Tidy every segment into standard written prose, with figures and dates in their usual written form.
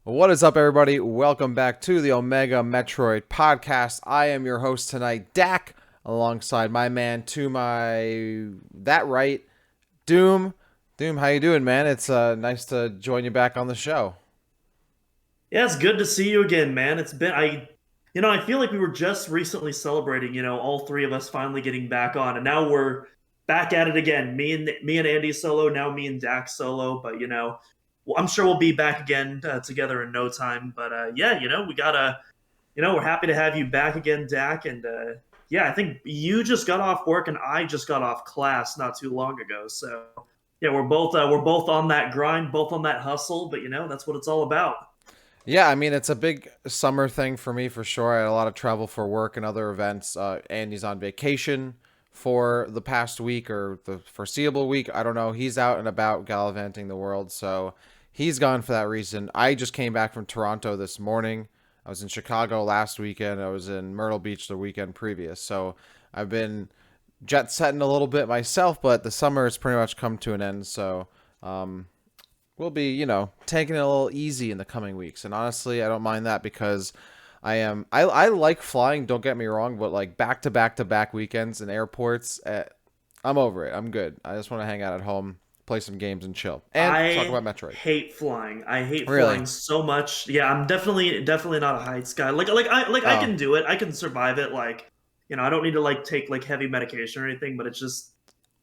What is up, everybody? Welcome back to the Omega Metroid Podcast. I am your host tonight, Dak, alongside my man to that right, Doom. Doom, how you doing, man? It's nice to join you back on the show. Yeah, it's good to see you again, man. I feel like we were just recently celebrating, all three of us finally getting back on, and now we're back at it again. Me and Andy solo, now me and Dak solo. But I'm sure we'll be back again together in no time. But yeah, we gotta, we're happy to have you back again, Dak. And yeah, I think you just got off work, and I just got off class not too long ago. So yeah, we're both on that grind, both on that hustle. But that's what it's all about. Yeah, I mean, it's a big summer thing for me for sure. I had a lot of travel for work and other events. Andy's on vacation for the past week or the foreseeable week. I don't know. He's out and about gallivanting the world, so he's gone for that reason. I just came back from Toronto this morning. I was in Chicago last weekend. I was in Myrtle Beach the weekend previous. So I've been jet setting a little bit myself, but the summer has pretty much come to an end. So um, we'll be, taking it a little easy in the coming weeks. And honestly, I don't mind that because I like flying, don't get me wrong, but like back to back to back weekends in airports, I'm over it. I'm good. I just want to hang out at home, play some games and chill and talk I about Metroid. hate flying. I hate Really? flying so much. Yeah, I'm definitely not a heights guy. I Oh, can do it. I can survive it. I don't need to take heavy medication or anything, but it's just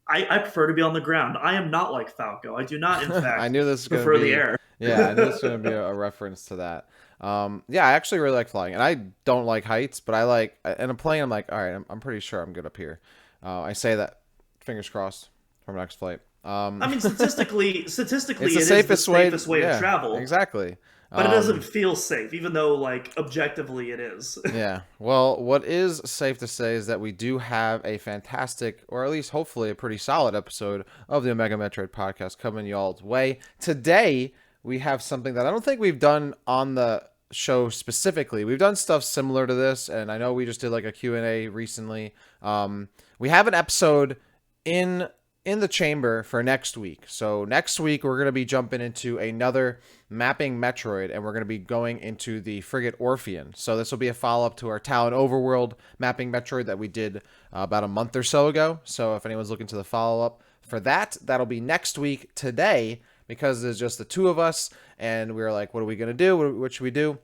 I prefer to be on the ground. I am not like Falco. I do not, in I fact, knew this was going to prefer the be, air. yeah, I knew this was going to be a reference to that. Yeah, I actually really like flying, and I don't like heights, but I like, in a plane, I'm like, all right, I'm pretty sure I'm good up here. I say that, fingers crossed, for my next flight. I mean, statistically, It's the it is the safest way, safest way to yeah, travel, exactly. but it doesn't Um, feel safe, even though objectively it is. Yeah. Well, what is safe to say is that we do have a fantastic, or at least hopefully a pretty solid episode of the Omega Metroid podcast coming y'all's way. Today, we have something that I don't think we've done on the show specifically. We've done stuff similar to this, and I know we just did like a Q&A recently. We have an episode in in the chamber for next week. So next week we're going to be jumping into another mapping Metroid, and we're going to be going into the frigate Orpheon. So this will be a follow-up to our Talon Overworld mapping Metroid that we did about a month or so ago. So if anyone's looking to the follow-up for that, that'll be next week. Today, because there's just the two of us, and we were like, what are we going to do? What should we do?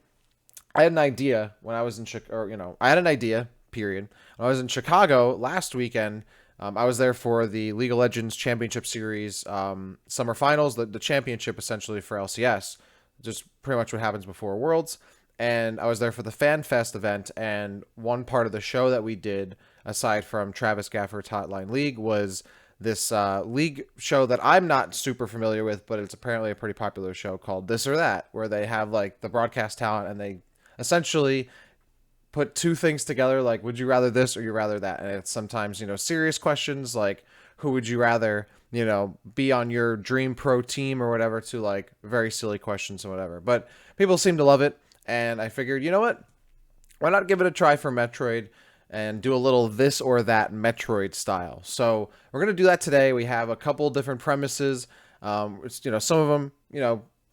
I had an idea when I was in Chicago, I had an idea, period. When I was in Chicago last weekend, I was there for the League of Legends Championship Series summer finals, the championship essentially for LCS, just pretty much what happens before Worlds. And I was there for the Fan Fest event, and one part of the show that we did, aside from Travis Gaffer's Hotline League, was this league show that I'm not super familiar with, but it's apparently a pretty popular show called This or That, where they have like the broadcast talent and they essentially put two things together, like would you rather this or you rather that, and it's sometimes serious questions like who would you rather be on your dream pro team or whatever, to like very silly questions or whatever. But people seem to love it, and I figured, you know what, why not give it a try for Metroid and do a little this or that Metroid style. So we're gonna do that today. We have a couple different premises. Some of them,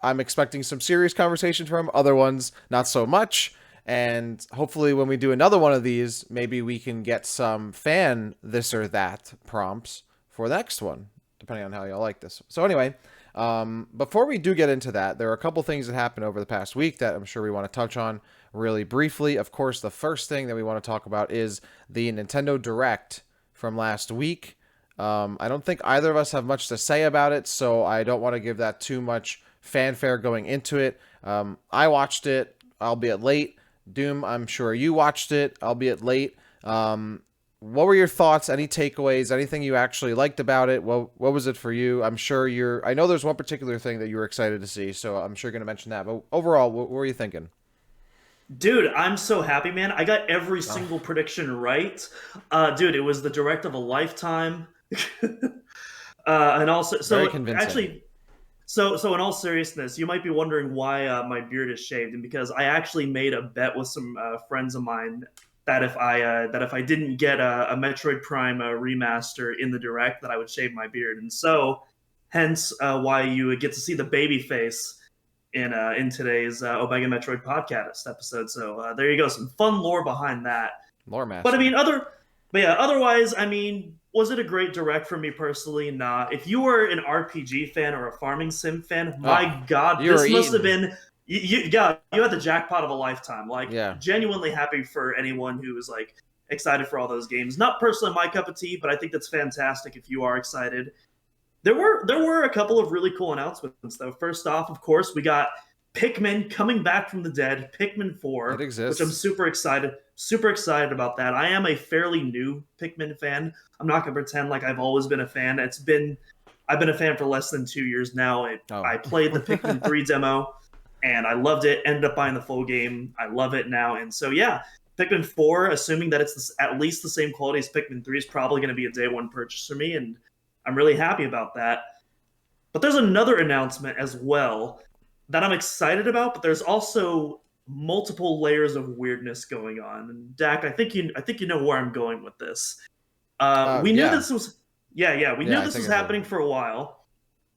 I'm expecting some serious conversation from. Other ones, not so much. And hopefully, when we do another one of these, maybe we can get some fan this or that prompts for the next one, depending on how y'all like this. So anyway, before we do get into that, there are a couple things that happened over the past week that I'm sure we want to touch on really briefly. Of course, the first thing that we want to talk about is the Nintendo Direct from last week. I don't think either of us have much to say about it, so I don't want to give that too much fanfare going into it. I watched it, albeit late. Doom, I'm sure you watched it, albeit late. What were your thoughts? Any takeaways? Anything you actually liked about it? What was it for you? I know there's one particular thing that you were excited to see, so I'm sure you're going to mention that. But overall, what were you thinking? Dude, I'm so happy, man. I got every Oh, single prediction right. Dude, it was the direct of a lifetime. And also, very convincing. so in all seriousness, you might be wondering why my beard is shaved, and because I actually made a bet with some friends of mine that if I didn't get a Metroid Prime remaster in the direct, that I would shave my beard, and so hence why you would get to see the baby face in today's Omega Metroid Podcast episode. So there you go, some fun lore behind that. Lore master. But I mean, otherwise, I mean, was it a great direct for me personally? Nah. If you were an RPG fan or a farming sim fan, my God, this must have been you had the jackpot of a lifetime. Like, genuinely happy for anyone who was like excited for all those games. Not personally my cup of tea, but I think that's fantastic if you are excited. There were a couple of really cool announcements though. First off, of course, we got Pikmin coming back from the dead, Pikmin 4, it exists. which I'm super excited about that. I am a fairly new Pikmin fan. I'm not gonna pretend like I've always been a fan. I've been a fan for less than 2 years now. I played the Pikmin 3 demo and I loved it. Ended up buying the full game. I love it now. And so yeah, Pikmin 4, assuming that it's at least the same quality as Pikmin 3, is probably going to be a day one purchase for me, and I'm really happy about that. But there's another announcement as well that I'm excited about, but there's also multiple layers of weirdness going on. And Dak, I think you know where I'm going with this. We knew this was we knew this was happening for a while.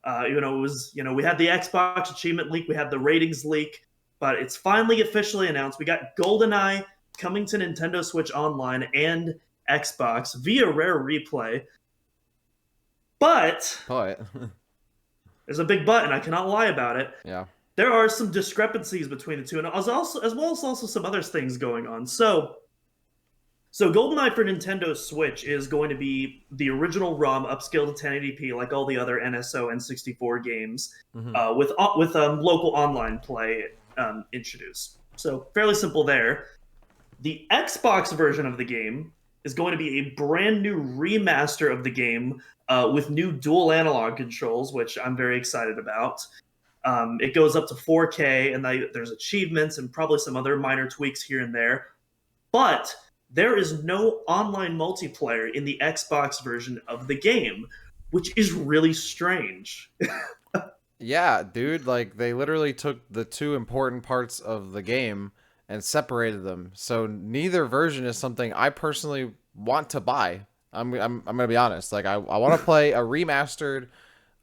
It was we had the Xbox achievement leak, we had the ratings leak, but it's finally officially announced. We got GoldenEye coming to Nintendo Switch Online and Xbox via Rare Replay. But there's a big but, and I cannot lie about it. Yeah. There are some discrepancies between the two, and as well as some other things going on. So GoldenEye for Nintendo Switch is going to be the original ROM upscaled to 1080p, like all the other NSO N64 games, with local online play introduced. So fairly simple there. The Xbox version of the game is going to be a brand new remaster of the game with new dual analog controls, which I'm very excited about. It goes up to 4K, and there's achievements and probably some other minor tweaks here and there. But there is no online multiplayer in the Xbox version of the game, which is really strange. Yeah, dude, like they literally took the two important parts of the game and separated them. So neither version is something I personally want to buy. I'm gonna be honest. Like I want to play a remastered,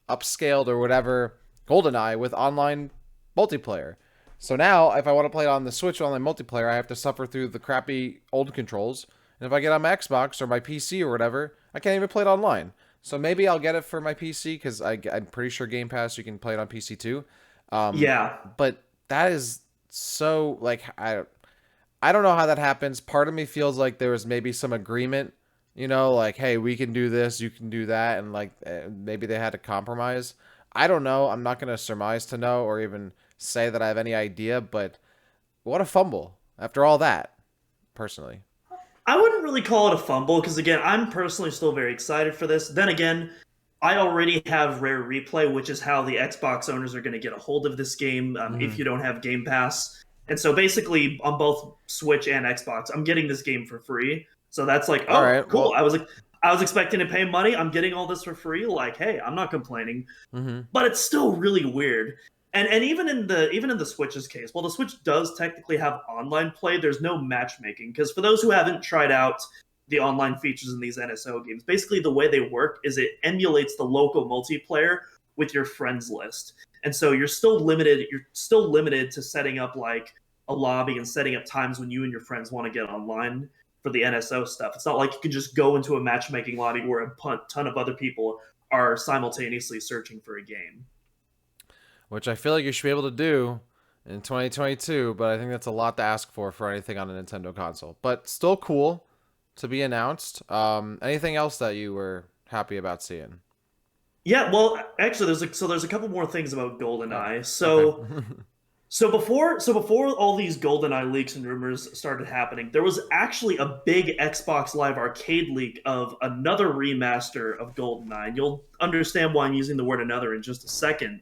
upscaled or whatever GoldenEye with online multiplayer. So now, if I want to play it on the Switch online multiplayer, I have to suffer through the crappy old controls. And if I get on my Xbox or my PC or whatever, I can't even play it online. So maybe I'll get it for my PC because I'm pretty sure Game Pass you can play it on PC too. Yeah, but that is so like I don't know how that happens. Part of me feels like there was maybe some agreement, like hey, we can do this, you can do that, and like maybe they had to compromise. I don't know. I'm not gonna surmise to know or even say that I have any idea. But what a fumble after all that. Personally, I wouldn't really call it a fumble because again, I'm personally still very excited for this. Then again, I already have Rare Replay, which is how the Xbox owners are going to get a hold of this game if you don't have Game Pass. And so basically on both Switch and Xbox, I'm getting this game for free. So that's like, oh, right, cool. Well, I was expecting to pay money. I'm getting all this for free. Like, hey, I'm not complaining. But it's still really weird. And even in the Switch's case, while the Switch does technically have online play, there's no matchmaking. Because for those who haven't tried out the online features in these NSO games, basically the way they work is it emulates the local multiplayer with your friends list. And so you're still limited to setting up like a lobby and setting up times when you and your friends want to get online for the NSO stuff. It's not like you can just go into a matchmaking lobby where a ton of other people are simultaneously searching for a game. Which I feel like you should be able to do in 2022, but I think that's a lot to ask for anything on a Nintendo console. But still cool to be announced. Anything else that you were happy about seeing? Yeah, well, actually, there's a couple more things about GoldenEye. So, okay. so before all these GoldenEye leaks and rumors started happening, there was actually a big Xbox Live Arcade leak of another remaster of GoldenEye. And you'll understand why I'm using the word "another" in just a second.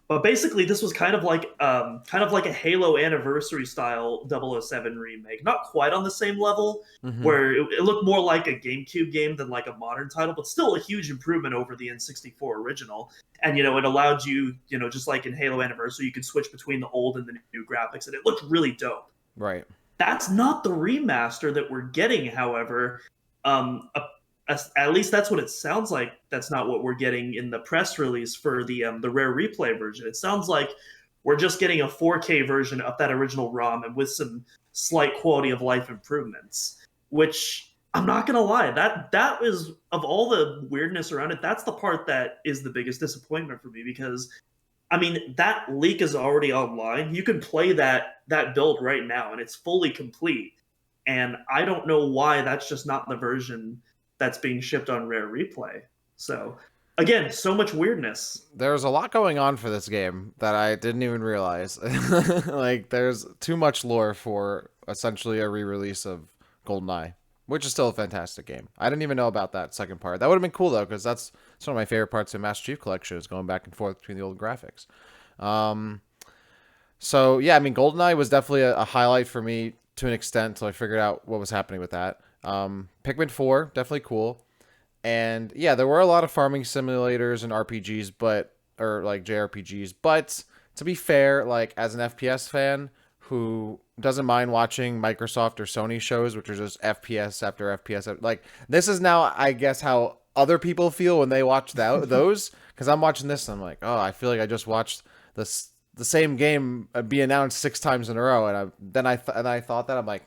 But basically, this was kind of like a Halo Anniversary style 007 remake. Not quite on the same level, where it looked more like a GameCube game than like a modern title, but still a huge improvement over the N64 original. And it allowed you, just like in Halo Anniversary, you could switch between the old and the new graphics, and it looked really dope. Right. That's not the remaster that we're getting, however. At least that's what it sounds like. That's not what we're getting in the press release for the Rare Replay version. It sounds like We're just getting a 4K version of that original ROM and with some slight quality of life improvements, which I'm not gonna lie, that is, of all the weirdness around it, that's the part that is the biggest disappointment for me because I mean that leak is already online. You can play that build right now and it's fully complete. And I don't know why that's just not the version that's being shipped on Rare Replay. So again, so much weirdness. There's a lot going on for this game that I didn't even realize. Like, there's too much lore for essentially a re-release of GoldenEye, which is still a fantastic game. I didn't even know about that second part. That would have been cool though, because that's one of my favorite parts of Master Chief Collection is going back and forth between the old graphics. So yeah, I mean, GoldenEye was definitely a highlight for me to an extent until I figured out what was happening with that. Pikmin 4, definitely cool. And yeah, there were a lot of farming simulators and RPGs, or like JRPGs, but to be fair, like as an FPS fan who doesn't mind watching Microsoft or Sony shows, which are just FPS after FPS, like this is now, I guess, how other people feel when they watch those. Because I'm watching this and I'm like, oh, I feel like I just watched the same game be announced 6 times in a row, and I thought that I'm like,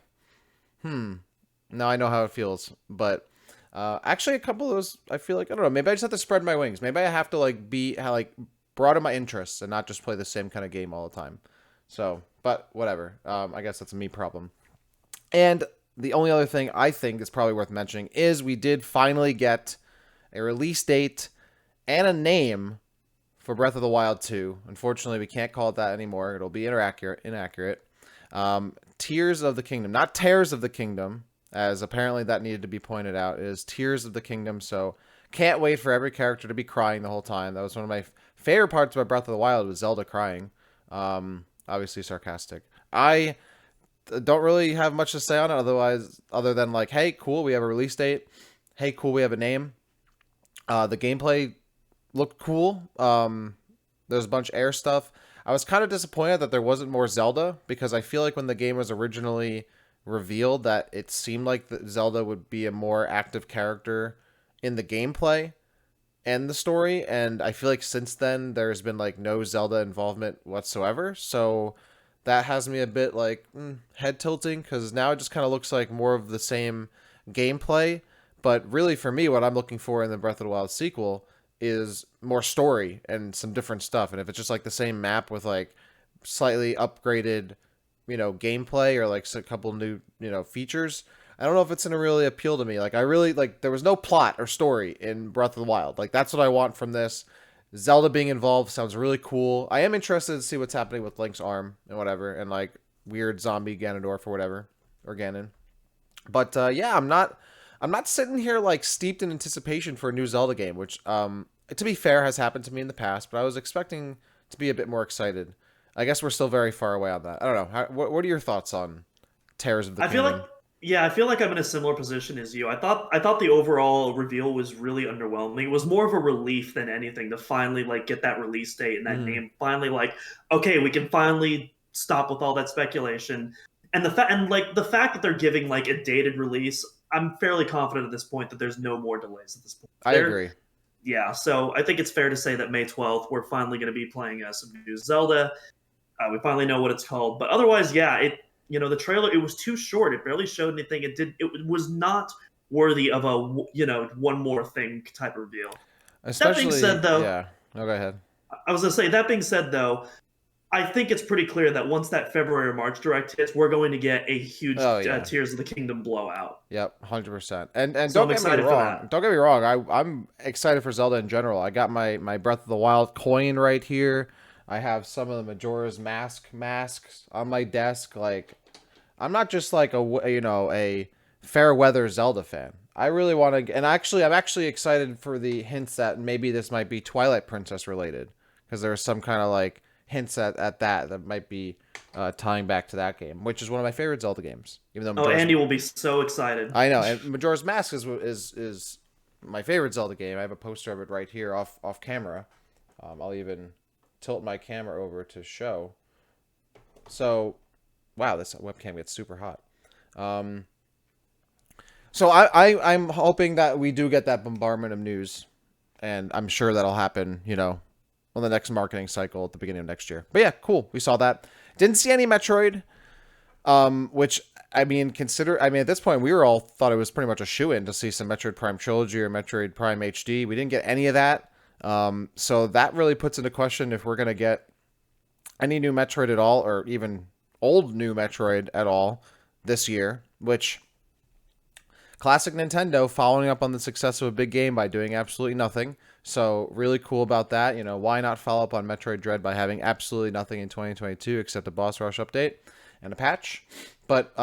now I know how it feels, but. Actually, a couple of those, I feel like, I don't know, maybe I just have to spread my wings. Maybe I have to, like, broaden my interests and not just play the same kind of game all the time. So, but whatever. I guess that's a me problem. And the only other thing I think is probably worth mentioning is we did finally get a release date and a name for Breath of the Wild 2. Unfortunately, we can't call it that anymore. It'll be inaccurate. Tears of the Kingdom, not Tears of the Kingdom, as apparently that needed to be pointed out, is Tears of the Kingdom. So can't wait for every character to be crying the whole time. That was one of my favorite parts about Breath of the Wild, was Zelda crying. Obviously sarcastic. I don't really have much to say on it other than like, hey, cool, we have a release date. Hey, cool, we have a name. The gameplay looked cool. There's a bunch of air stuff. I was kind of disappointed that there wasn't more Zelda, because I feel like when the game was originally revealed that it seemed like that Zelda would be a more active character in the gameplay and the story, and I feel like since then there's been like no Zelda involvement whatsoever, so that has me a bit like head tilting, because now it just kind of looks like more of the same gameplay. But really for me, what I'm looking for in the Breath of the Wild sequel is more story and some different stuff, and if it's just like the same map with like slightly upgraded gameplay or like a couple new, features, I don't know if it's going to really appeal to me. Like, I really, like, there was no plot or story in Breath of the Wild. Like, that's what I want from this. Zelda being involved sounds really cool. I am interested to see what's happening with Link's arm and whatever, and like weird zombie Ganondorf or whatever, or Ganon. But yeah, I'm not sitting here like steeped in anticipation for a new Zelda game, which to be fair has happened to me in the past, but I was expecting to be a bit more excited. I guess we're still very far away on that. I don't know. What are your thoughts on Tears of the Kingdom? I feel like I'm in a similar position as you. I thought the overall reveal was really underwhelming. It was more of a relief than anything to finally like get that release date and that name. Finally, like, okay, we can finally stop with all that speculation. And the fact that they're giving like a dated release, I'm fairly confident at this point that there's no more delays at this point. I agree. Yeah, so I think it's fair to say that May 12th we're finally going to be playing some new Zelda. We finally know what it's called, but otherwise, yeah, the trailer, it was too short. It barely showed anything. It was not worthy of a one more thing type of reveal. Especially, that being said, though, yeah. No, go ahead. I was gonna say, that being said, though, I think it's pretty clear that once that February or March direct hits, we're going to get a huge Tears of the Kingdom blowout. Yep, 100%. And so don't get me wrong. Don't get me wrong. I'm excited for Zelda in general. I got my Breath of the Wild coin right here. I have some of the Majora's Mask masks on my desk. Like, I'm not just like a fair weather Zelda fan. I really want to, and I'm actually excited for the hints that maybe this might be Twilight Princess related, because there are some kind of like hints at that might be tying back to that game, which is one of my favorite Zelda games. Even though Andy will be so excited. I know, and Majora's Mask is my favorite Zelda game. I have a poster of it right here off camera. I'll even tilt my camera over to show. So, wow, this webcam gets super hot. So I'm hoping that we do get that bombardment of news, and I'm sure that'll happen, on the next marketing cycle at the beginning of next year. But yeah, cool. We saw that. Didn't see any Metroid, which at this point we were all thought it was pretty much a shoo-in to see some Metroid Prime Trilogy or Metroid Prime HD. We didn't get any of that. So that really puts into question if we're going to get any new Metroid at all, or even old new Metroid at all this year, which classic Nintendo following up on the success of a big game by doing absolutely nothing. So really cool about that. Why not follow up on Metroid Dread by having absolutely nothing in 2022 except a boss rush update and a patch? But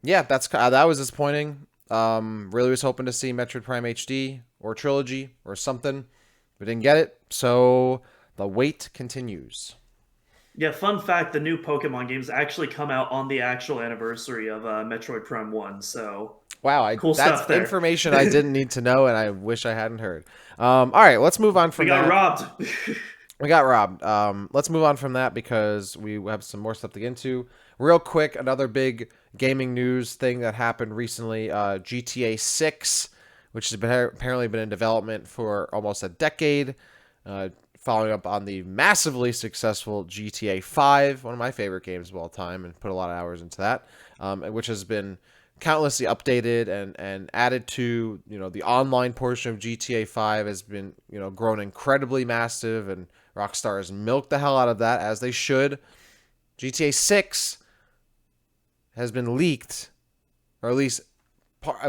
yeah, that was disappointing. Really was hoping to see Metroid Prime HD or Trilogy or something. We didn't get it, so the wait continues. Yeah, fun fact, the new Pokemon games actually come out on the actual anniversary of Metroid Prime 1, so Wow, cool that's stuff there. information I didn't need to know, and I wish I hadn't heard. All right, let's move on from that. We got robbed. We got robbed. Let's move on from that because we have some more stuff to get into. Real quick, another big gaming news thing that happened recently, GTA 6, which has apparently been in development for almost a decade, following up on the massively successful GTA 5, one of my favorite games of all time, and put a lot of hours into that, which has been countlessly updated and added to. The online portion of GTA 5 has been grown incredibly massive, and Rockstar has milked the hell out of that, as they should. GTA 6 has been leaked, or at least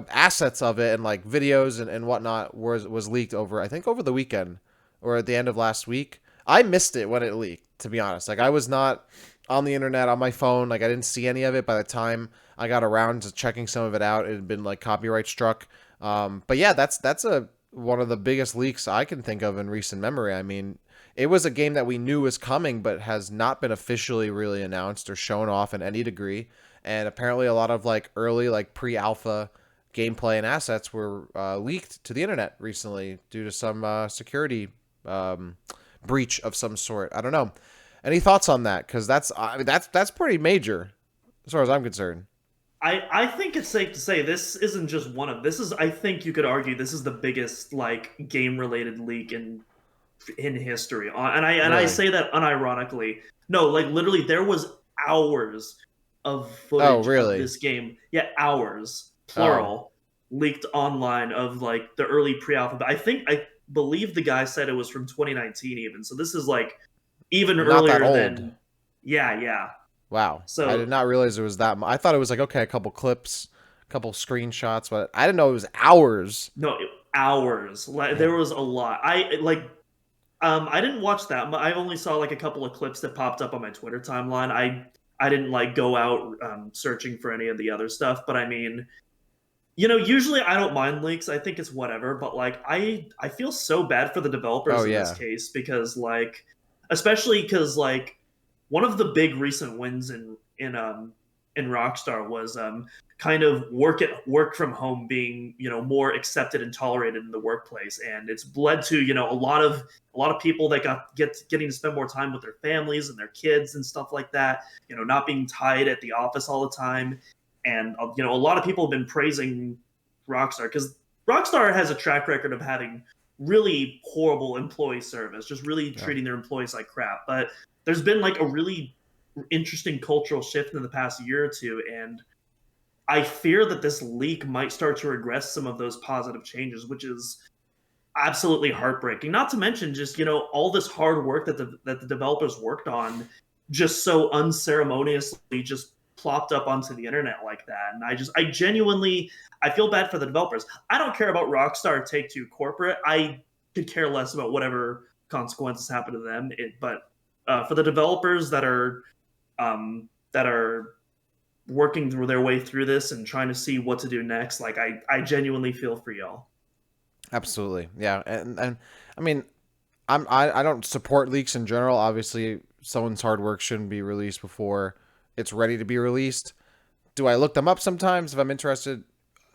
assets of it and like videos and whatnot was leaked over the weekend or at the end of last week. I missed it when it leaked, to be honest. Like, I was not on the internet on my phone. Like, I didn't see any of it by the time I got around to checking some of it out. It had been like copyright struck. But yeah, that's one of the biggest leaks I can think of in recent memory. I mean, it was a game that we knew was coming, but has not been officially really announced or shown off in any degree. And apparently a lot of like early, like pre-alpha gameplay and assets were leaked to the internet recently due to some security breach of some sort. I don't know. Any thoughts on that? Because that's pretty major as far as I'm concerned. I think it's safe to say this isn't just one of this is I think you could argue this is the biggest like game related leak in history. I say that unironically. No, like literally there was hours of footage of this game. Yeah, hours plural leaked online of like the early pre-alpha. But I believe the guy said it was from 2019 even. So this is like even Not earlier that old. than yeah. Wow. So I did not realize it was that much. I thought it was like, okay, a couple clips, a couple screenshots, but I didn't know it was hours. No, hours. Like, there was a lot. I didn't watch that. I only saw like a couple of clips that popped up on my Twitter timeline. I didn't like go out searching for any of the other stuff. But I mean, usually I don't mind leaks. I think it's whatever. But like, I feel so bad for the developers in this case because like, especially because like one of the big recent wins in Rockstar was kind of work from home being more accepted and tolerated in the workplace, and it's led to a lot of people that getting to spend more time with their families and their kids and stuff like that. Not being tied at the office all the time, and a lot of people have been praising Rockstar because Rockstar has a track record of having really horrible employee service, just really treating their employees like crap. But there's been like a really interesting cultural shift in the past year or two, and I fear that this leak might start to regress some of those positive changes, which is absolutely heartbreaking. Not to mention just all this hard work that the developers worked on just so unceremoniously just plopped up onto the internet like that. And I genuinely feel bad for the developers. I don't care about Rockstar Take-Two corporate. I could care less about whatever consequences happen to them. But for the developers that are working through their way through this and trying to see what to do next, like I genuinely feel for y'all. Absolutely, yeah, and I mean, I don't support leaks in general. Obviously, someone's hard work shouldn't be released before it's ready to be released. Do I look them up sometimes if I'm interested?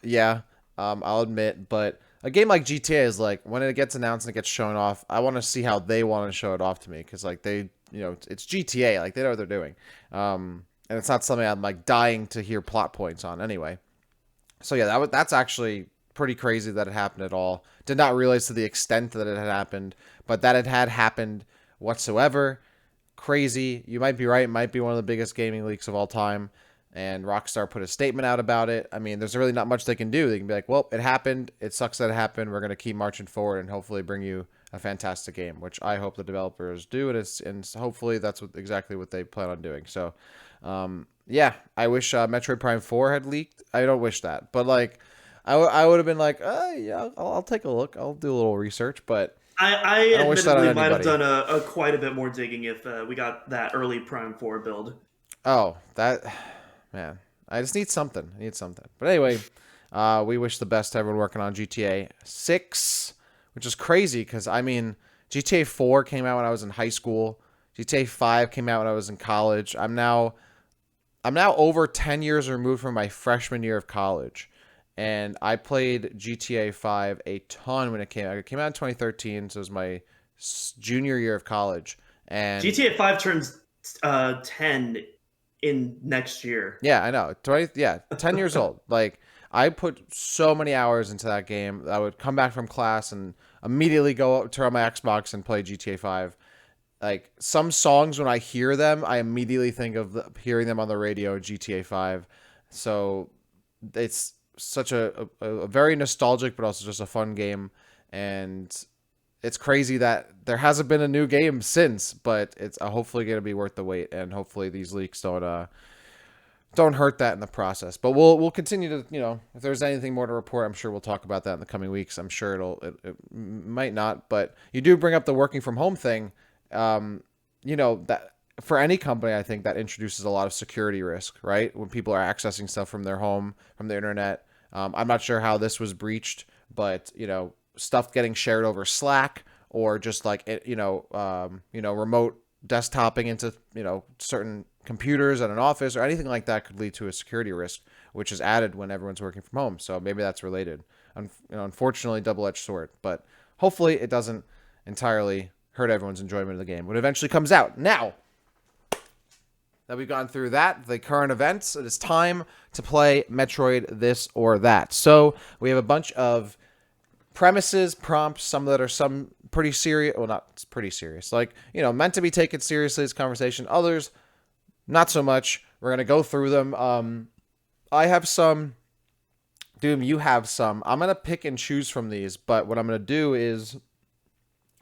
Yeah, I'll admit, but a game like GTA is like when it gets announced and it gets shown off, I want to see how they want to show it off to me because like they, it's GTA, like they know what they're doing, and it's not something I'm like dying to hear plot points on anyway. So yeah, that's actually pretty crazy that it happened at all. Did not realize to the extent that it had happened, but that it had happened whatsoever. Crazy. You might be right. It might be one of the biggest gaming leaks of all time. And Rockstar put a statement out about it. I mean, there's really not much they can do. They can be like, well, it happened. It sucks that it happened. We're going to keep marching forward and hopefully bring you a fantastic game, which I hope the developers do. And hopefully that's exactly what they plan on doing. So, yeah, I wish Metroid Prime 4 had leaked. I don't wish that. But, like, I would have been like, yeah, I'll take a look. I'll do a little research. But I don't wish that on admittedly might have anybody. done a quite a bit more digging if we got that early Prime 4 build. Oh, that... Man, I just need something. I need something. But anyway, we wish the best to everyone working on GTA 6, which is crazy because, I mean, GTA 4 came out when I was in high school. GTA 5 came out when I was in college. I'm now over 10 years removed from my freshman year of college. And I played GTA 5 a ton when it came out. It came out in 2013, so it was my junior year of college. And GTA 5 turns 10 in next year. yeah, I know. 10 years old. Like, I put so many hours into that game. I would come back from class and immediately go up, turn on my Xbox and play GTA 5. Like, some songs, when I hear them, I immediately think of hearing them on the radio, GTA 5. So it's such a very nostalgic, but also just a fun game. And it's crazy that there hasn't been a new game since, but it's hopefully going to be worth the wait. And hopefully these leaks don't hurt that in the process. But we'll continue to, if there's anything more to report, I'm sure we'll talk about that in the coming weeks. I'm sure it might not, but you do bring up the working from home thing. That for any company, I think that introduces a lot of security risk, right? When people are accessing stuff from their home, from the internet. I'm not sure how this was breached, but stuff getting shared over Slack or just like remote desktoping into certain computers at an office or anything like that could lead to a security risk, which is added when everyone's working from home. So maybe that's related. Unfortunately, double-edged sword, but hopefully it doesn't entirely hurt everyone's enjoyment of the game when it eventually comes out. Now that we've gone through the current events, it is time to play Metroid This or That. So we have a bunch of premises, prompts, some that are some pretty serious, well, not pretty serious, like, meant to be taken seriously as conversation. Others, not so much. We're going to go through them. I have some. Doom, you have some. I'm going to pick and choose from these, but what I'm going to do is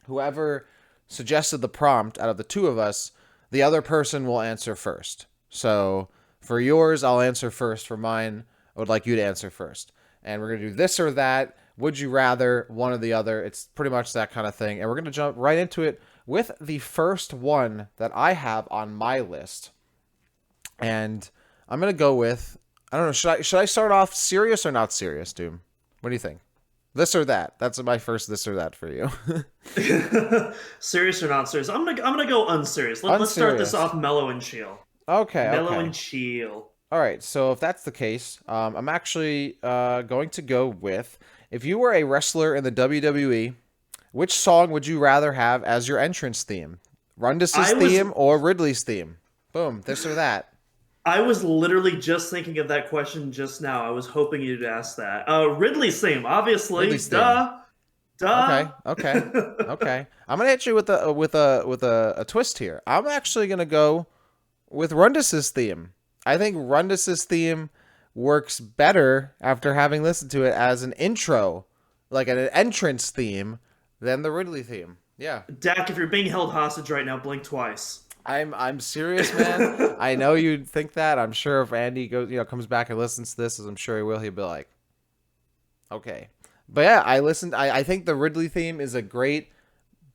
whoever suggested the prompt out of the two of us, the other person will answer first. So for yours, I'll answer first. For mine, I would like you to answer first. And we're going to do this or that. Would you rather, one or the other? It's pretty much that kind of thing. And we're going to jump right into it with the first one that I have on my list. And I'm going to go with, I don't know, should I start off serious or not serious, Doom? What do you think? This or that? That's my first this or that for you. Serious or not serious? I'm gonna go unserious. Let's start this off mellow and chill. Okay. Mellow and chill. All right. So if that's the case, I'm actually going to go with, if you were a wrestler in the WWE, which song would you rather have as your entrance theme? Rundus's theme or Ridley's theme? Boom. This or that. I was literally just thinking of that question just now. I was hoping you'd ask that. Ridley's theme, obviously. Ridley's Duh. Okay. I'm gonna hit you with a twist here. I'm actually gonna go with Rundus's theme. I think Rundus's theme works better after having listened to it as an intro, like an entrance theme, than the Ridley theme. Yeah. Dak, if you're being held hostage right now, blink twice. I'm serious, man. I know you'd think that. I'm sure if Andy comes back and listens to this, as I'm sure he will, he'll be like, okay. But yeah, I think the Ridley theme is a great.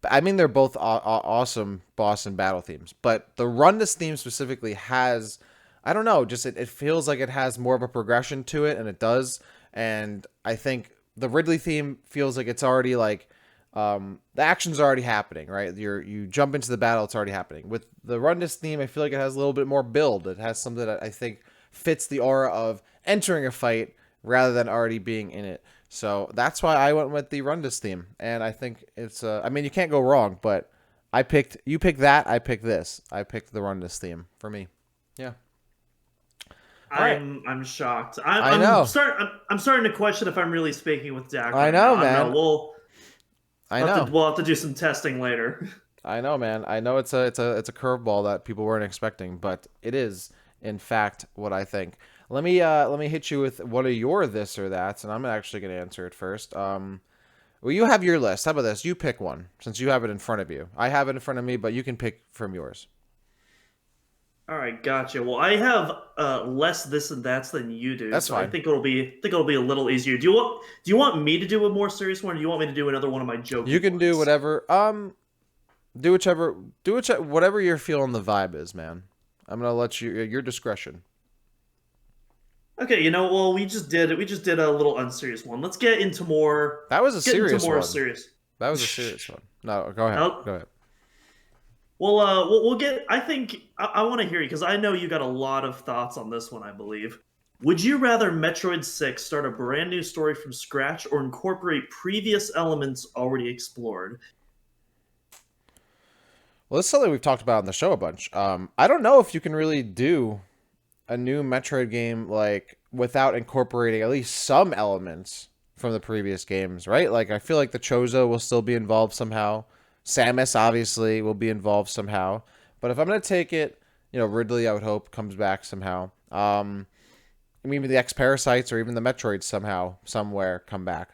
I mean, they're both awesome boss and battle themes, but the Rundus theme specifically has, I don't know, just it feels like it has more of a progression to it, and it does. And I think the Ridley theme feels like it's already like. The action's already happening, right? You jump into the battle, it's already happening. With the Rundus theme, I feel like it has a little bit more build. It has something that I think fits the aura of entering a fight rather than already being in it. So that's why I went with the Rundus theme. And I think it's, I mean, you can't go wrong, but you picked that, I picked this. I picked the Rundus theme for me. Yeah. I'm shocked. I know. I'm starting to question if I'm really speaking with Dak. I know, man. We'll have to do some testing later. I know, man. I know it's a curveball that people weren't expecting, but it is in fact what I think. Let me hit you with what are your this or that's, and I'm actually gonna answer it first. Well, you have your list. How about this? You pick one since you have it in front of you. I have it in front of me, but you can pick from yours. All right, gotcha. Well, I have less this and that's than you do, That's so I fine. think it'll be a little easier. Do you want me to do a more serious one, or do you want me to do another one of my You jokey can do ones? whatever. Do whichever whatever you're feeling the vibe is, man. I'm gonna let you your discretion. Okay, well, we just did a little unserious one. Let's get into more. That was a Let's get into serious more one. serious. That was a serious one. No, go ahead. Now, Go ahead. we'll get. I think I want to hear you because I know you got a lot of thoughts on this one. I believe. Would you rather Metroid 6 start a brand new story from scratch or incorporate previous elements already explored? Well, this is something we've talked about on the show a bunch. I don't know if you can really do a new Metroid game like without incorporating at least some elements from the previous games, right? Like I feel like the Chozo will still be involved somehow. Samus obviously will be involved somehow. But if I'm gonna take it, Ridley I would hope comes back somehow. Maybe the X Parasites or even the Metroids somehow, somewhere come back.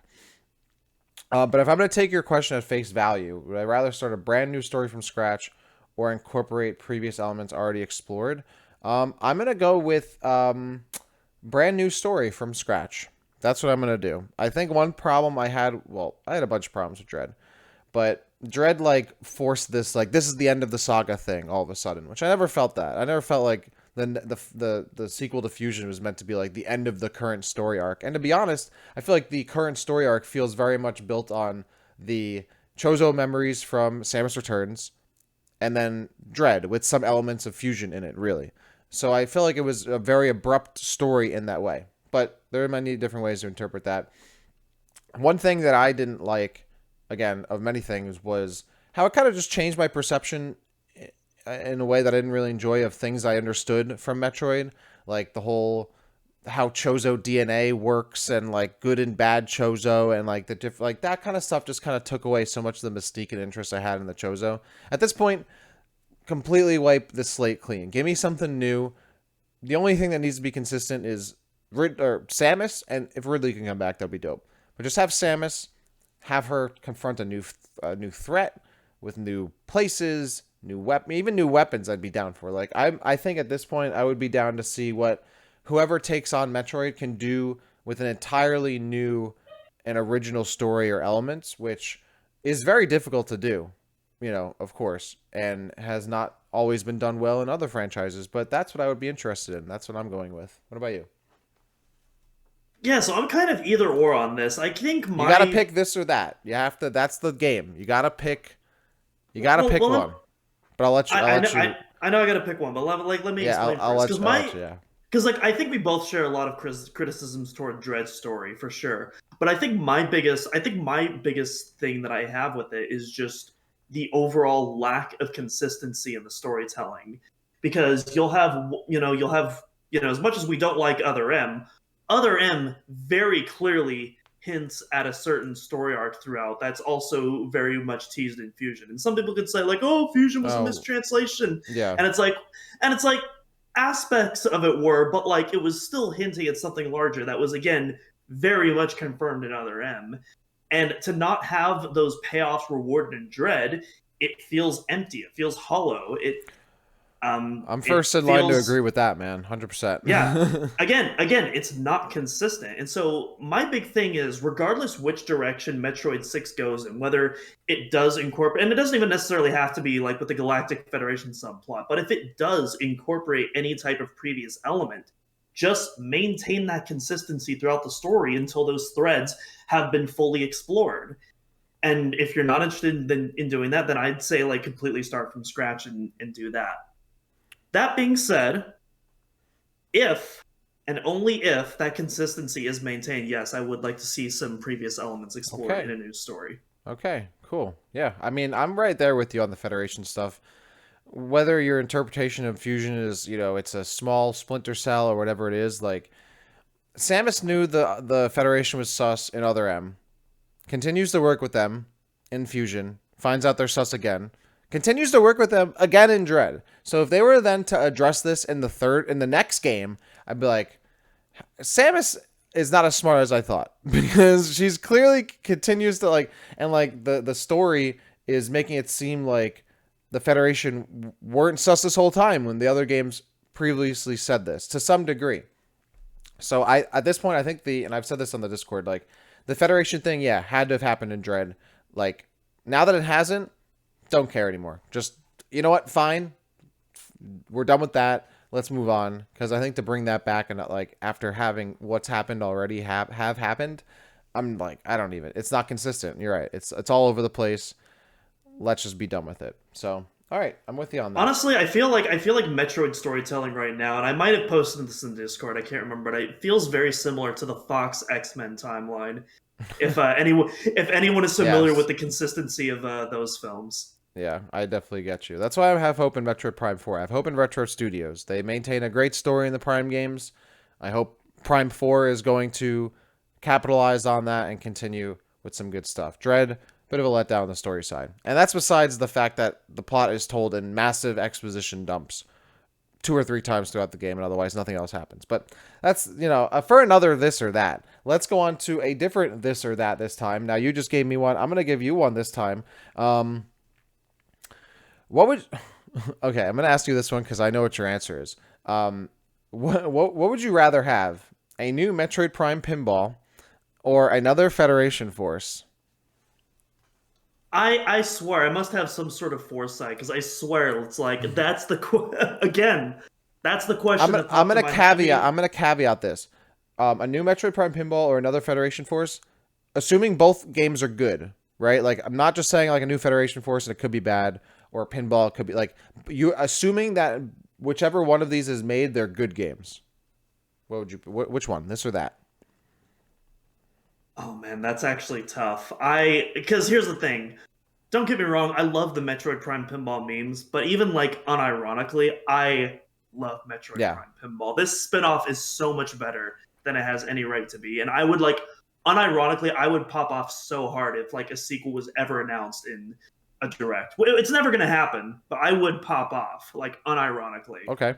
But if I'm going to take your question at face value, would I rather start a brand new story from scratch or incorporate previous elements already explored? I'm going to go with brand new story from scratch. That's what I'm going to do. I think one problem I had, well, I had a bunch of problems with Dread, but Dread like forced this like this is the end of the saga thing all of a sudden, which I never felt that. I never felt like the sequel to Fusion was meant to be like the end of the current story arc. And to be honest, I feel like the current story arc feels very much built on the Chozo memories from Samus Returns and then Dread with some elements of Fusion in it, really. So I feel like it was a very abrupt story in that way. But there are many different ways to interpret that. One thing that I didn't like, again, of many things, was how it kind of just changed my perception in a way that I didn't really enjoy of things I understood from Metroid, like the whole how Chozo DNA works and like good and bad Chozo and like like that kind of stuff just kind of took away so much of the mystique and interest I had in the Chozo. At this point, completely wipe the slate clean. Give me something new. The only thing that needs to be consistent is Samus, and if Ridley can come back, that'd be dope. But just have Samus, have her confront a new threat with new places, new weapon, even new weapons. I'd be down for. Like I think at this point, I would be down to see what whoever takes on Metroid can do with an entirely new and original story or elements, which is very difficult to do, of course, and has not always been done well in other franchises. But that's what I would be interested in. That's what I'm going with. What about you? Yeah, so I'm kind of either or on this. I think You got to my pick this or that. You have to. That's the game. You got to pick. You got to well, pick well, one. But I'll let you. I'll I know let you. I know I got to pick one, but let me Yeah, I'll, explain I'll first let because you. I'll let you. Yeah. I think we both share a lot of criticisms toward Dread's story for sure. But I think my biggest thing that I have with it is just the overall lack of consistency in the storytelling. Because as much as we don't like Other M very clearly hints at a certain story arc throughout that's also very much teased in Fusion. And some people could say like, "Oh, Fusion was a Oh, mistranslation," yeah. and it's like aspects of it were, but like it was still hinting at something larger that was again very much confirmed in Other M. And to not have those payoffs rewarded in Dread, it feels empty. It feels hollow. I'm It first in line to feels agree with that, man. 100%. yeah. Again, it's not consistent. And so my big thing is regardless which direction Metroid 6 goes in, whether it does incorporate, and it doesn't even necessarily have to be like with the Galactic Federation subplot, but if it does incorporate any type of previous element, just maintain that consistency throughout the story until those threads have been fully explored. And if you're not interested in doing that, then I'd say like completely start from scratch and do that. That being said, if and only if that consistency is maintained, yes, I would like to see some previous elements explored in Okay. a new story. Okay. Cool. Yeah. I mean, I'm right there with you on the Federation stuff. Whether your interpretation of Fusion is, it's a small splinter cell or whatever it is, like Samus knew the Federation was sus in Other M, continues to work with them in Fusion, finds out they're sus again, continues to work with them again in Dread. So if they were then to address this in the next game, I'd be like, Samus is not as smart as I thought, because she's clearly continues to like, and like the story is making it seem like the Federation weren't sus this whole time when the other games previously said this to some degree. So at this point, I think and I've said this on the Discord, like the Federation thing, yeah, had to have happened in Dread. Like now that it hasn't, don't care anymore. Just, you know what? Fine. We're done with that. Let's move on. Because I think to bring that back and like after having what's happened already have happened, I'm like, I don't even, it's not consistent. You're right. It's all over the place. Let's just be done with it. So, all right. I'm with you on that. Honestly, I feel like Metroid storytelling right now, and I might have posted this in Discord, I can't remember, but it feels very similar to the Fox X-Men timeline. If anyone is familiar with the consistency of those films. Yeah, I definitely get you. That's why I have hope in Metroid Prime 4. I have hope in Retro Studios. They maintain a great story in the Prime games. I hope Prime 4 is going to capitalize on that and continue with some good stuff. Dread, bit of a letdown on the story side. And that's besides the fact that the plot is told in massive exposition dumps 2 or 3 times throughout the game, and otherwise nothing else happens. But that's, for another this or that. Let's go on to a different this or that this time. Now, you just gave me one. I'm going to give you one this time. What would... Okay, I'm going to ask you this one because I know what your answer is. What would you rather have? A new Metroid Prime pinball or another Federation Force? I swear, I must have some sort of foresight, because I swear it's like, that's the... Again, that's the question. I'm going to caveat this. A new Metroid Prime pinball or another Federation Force, assuming both games are good, right? Like, I'm not just saying like a new Federation Force and it could be bad, or a pinball could be like, you assuming that whichever one of these is made, they're good games. Which one, this or that? Oh man, that's actually tough. Because here's the thing. Don't get me wrong, I love the Metroid Prime pinball memes, but even like unironically, I love Metroid Prime pinball. This spinoff is so much better than it has any right to be. And I would unironically, I would pop off so hard if like a sequel was ever announced in a direct. It's never going to happen, but I would pop off, like, unironically. Okay.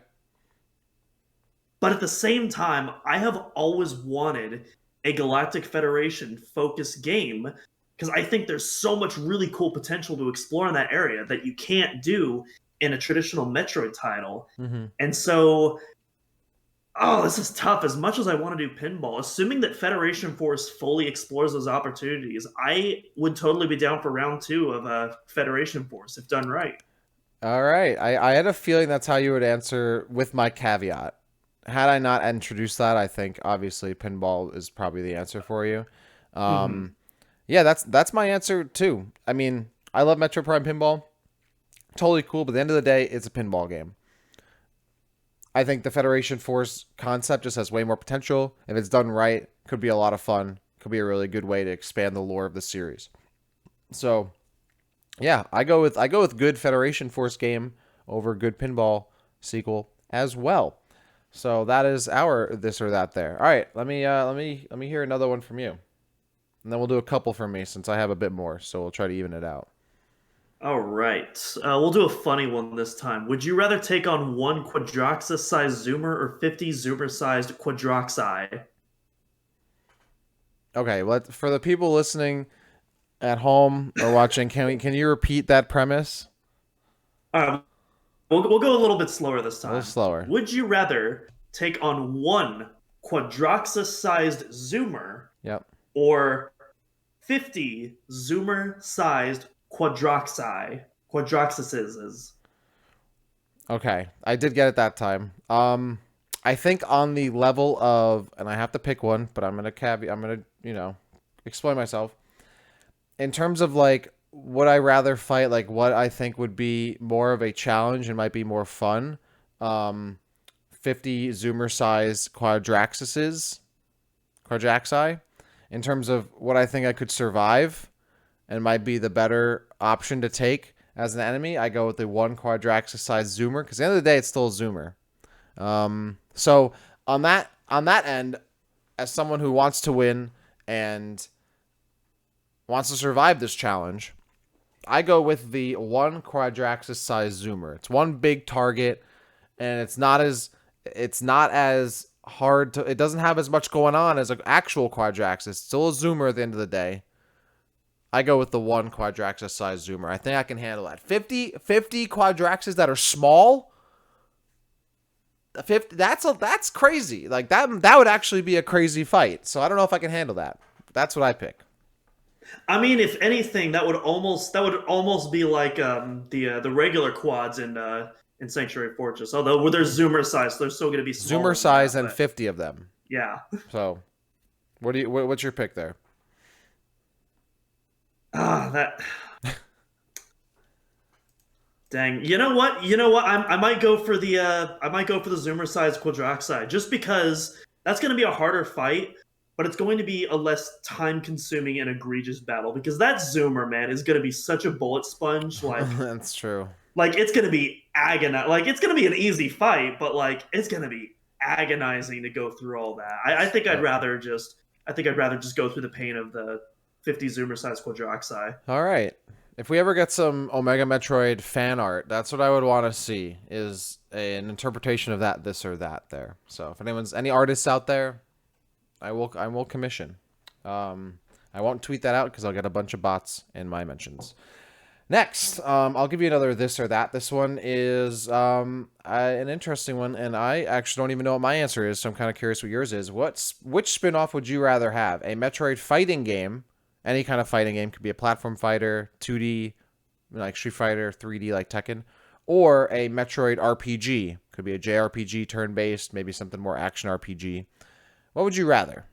But at the same time, I have always wanted a Galactic Federation focused game, because I think there's so much really cool potential to explore in that area that you can't do in a traditional Metroid title. Mm-hmm. And so... Oh, this is tough. As much as I want to do pinball, assuming that Federation Force fully explores those opportunities, I would totally be down for round 2 of Federation Force, if done right. All right. I had a feeling that's how you would answer with my caveat. Had I not introduced that, I think obviously pinball is probably the answer for you. Yeah, that's my answer too. I mean, I love Metroid Prime pinball. Totally cool, but at the end of the day, it's a pinball game. I think the Federation Force concept just has way more potential. If it's done right, could be a lot of fun. Could be a really good way to expand the lore of the series. So, yeah, I go with good Federation Force game over good pinball sequel as well. So that is our this or that there. All right, let me hear another one from you, and then we'll do a couple from me since I have a bit more. So we'll try to even it out. All right. We'll do a funny one this time. Would you rather take on 1 Quadraxis-sized Zoomer or 50 Zoomer-sized Quadraxi? Okay, for the people listening at home or watching, can you repeat that premise? We'll go a little bit slower this time. A little slower. Would you rather take on 1 Quadraxis-sized Zoomer or 50 Zoomer-sized Quadraxises? Okay, I did get it that time. I think on the level of, and I have to pick one, but I'm gonna explain myself. In terms of like, would I rather fight like what I think would be more of a challenge and might be more fun? 50 Zoomer size Quadraxi, in terms of what I think I could survive and might be the better option to take as an enemy, I go with the 1 Quadraxis-sized Zoomer, because at the end of the day, it's still a Zoomer. So on that end, as someone who wants to win and wants to survive this challenge, I go with the one Quadraxis size zoomer. It's one big target, and it's not as hard to. It doesn't have as much going on as an actual Quadraxis. It's still a zoomer at the end of the day. I go with the one Quadraxis size zoomer. I think I can handle that. 50 Quadraxis that are small. 50, that's crazy. Like that would actually be a crazy fight. So I don't know if I can handle that. That's what I pick. I mean, if anything, that would almost be like the regular quads in Sanctuary Fortress. Although with their zoomer size, they're still going to be smaller Zoomer than size that. and But 50 of them. yeah, So what's your pick there? that dang. You know what? You know what? I might go for the zoomer size Quadraxi just because that's going to be a harder fight. But it's going to be a less time-consuming and egregious battle because that zoomer, man, is going to be such a bullet sponge. That's true. Like it's gonna be agonizing. Like it's gonna be an easy fight, but like it's gonna be agonizing to go through all that. I think I'd Yep. rather just go through the pain of the 50 zoomer size Quadraxi. All right. If we ever get some Omega Metroid fan art, that's what I would want to see is an interpretation of that, this or that there. So if any artists out there, I will commission. I won't tweet that out because I'll get a bunch of bots in my mentions. Next, I'll give you another this or that. This one is an interesting one, and I actually don't even know what my answer is, so I'm kind of curious what yours is. Which spin-off would you rather have? A Metroid fighting game, any kind of fighting game, could be a platform fighter, 2D, like Street Fighter, 3D like Tekken, or a Metroid RPG, could be a JRPG turn-based, maybe something more action RPG. What would you rather?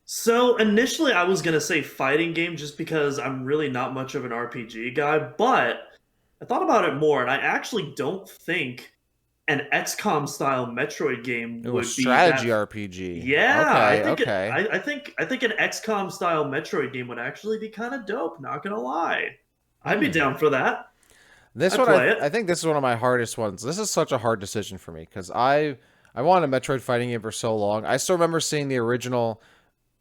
So initially, I was gonna say fighting game just because I'm really not much of an RPG guy, but I thought about it more, and I actually don't think an XCOM style Metroid game Ooh, a would be strategy that. RPG. Yeah, I Okay, think it, okay. I think an XCOM style Metroid game would actually be kind of dope. Not gonna lie, I'd be Hmm. down for that. This I'd one, play I it. think this is one of my hardest ones. This is such a hard decision for me because I wanted a Metroid fighting game for so long. I still remember seeing the original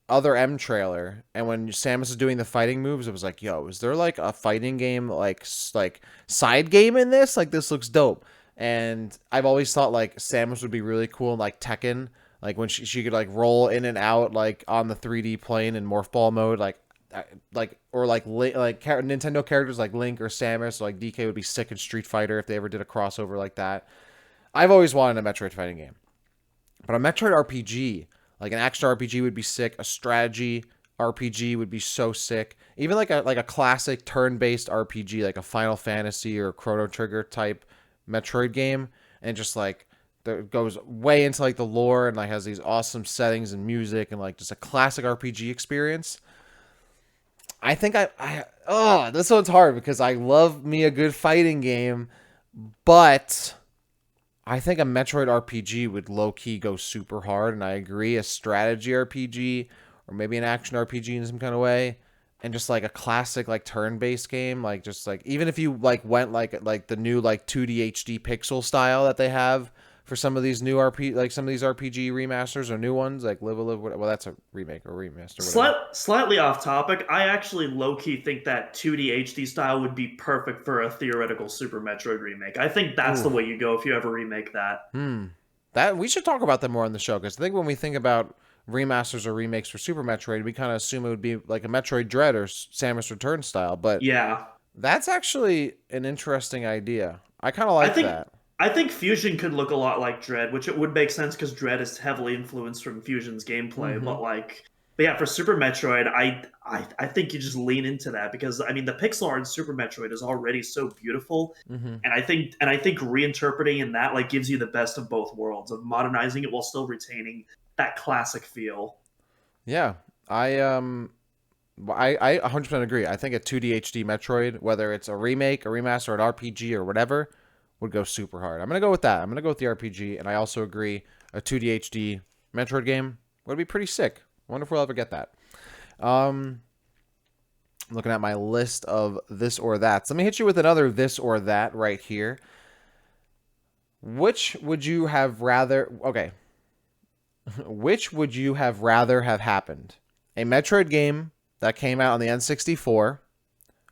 Other M trailer, and when Samus was doing the fighting moves, it was like, yo, is there like a fighting game like side game in this? Like this looks dope. And I've always thought like Samus would be really cool in like Tekken, like when she could like roll in and out like on the 3D plane in morph ball mode, like or Nintendo characters like Link or Samus, or like DK would be sick in Street Fighter if they ever did a crossover like that. I've always wanted a Metroid fighting game. But a Metroid RPG, like an action RPG would be sick. A strategy RPG would be so sick. Even like a classic turn-based RPG, like a Final Fantasy or Chrono Trigger type Metroid game, and just like that goes way into like the lore and like has these awesome settings and music and like just a classic RPG experience. I think this one's hard because I love me a good fighting game, but I think a Metroid RPG would low key go super hard, and I agree. A strategy RPG or maybe an action RPG in some kind of way, and just like a classic like turn based game, like just like even if you like went like the new like 2D HD pixel style that they have for some of these new some of these RPG remasters or new ones like Live a Live. Well, that's a remake or remaster, whatever. Slightly off topic, I actually low key think that 2D HD style would be perfect for a theoretical Super Metroid remake. I think that's the Ooh. way you go if you ever remake that. That we should talk about that more on the show because I think when we think about remasters or remakes for Super Metroid, we kind of assume it would be like a Metroid Dread or Samus Return style, but Yeah. that's actually an interesting idea. I kind of I like think that. I think Fusion could look a lot like Dread, which it would make sense because Dread is heavily influenced from Fusion's gameplay. Mm-hmm. But yeah, for Super Metroid, I think you just lean into that because I mean the pixel art in Super Metroid is already so beautiful, Mm-hmm. and I think reinterpreting in that like gives you the best of both worlds of modernizing it while still retaining that classic feel. Yeah, I 100% agree. I think a 2D HD Metroid, whether it's a remake, a remaster, an RPG, or whatever, would go super hard. I'm gonna go with that. I'm gonna go with the RPG, and I also agree a 2D HD Metroid game would be pretty sick. Wonder if we'll ever get that. Um, looking at my list of this or that. So let me hit you with another this or that right here. Which would you have rather? Okay, which would you have rather have happened? A Metroid game that came out on the N64,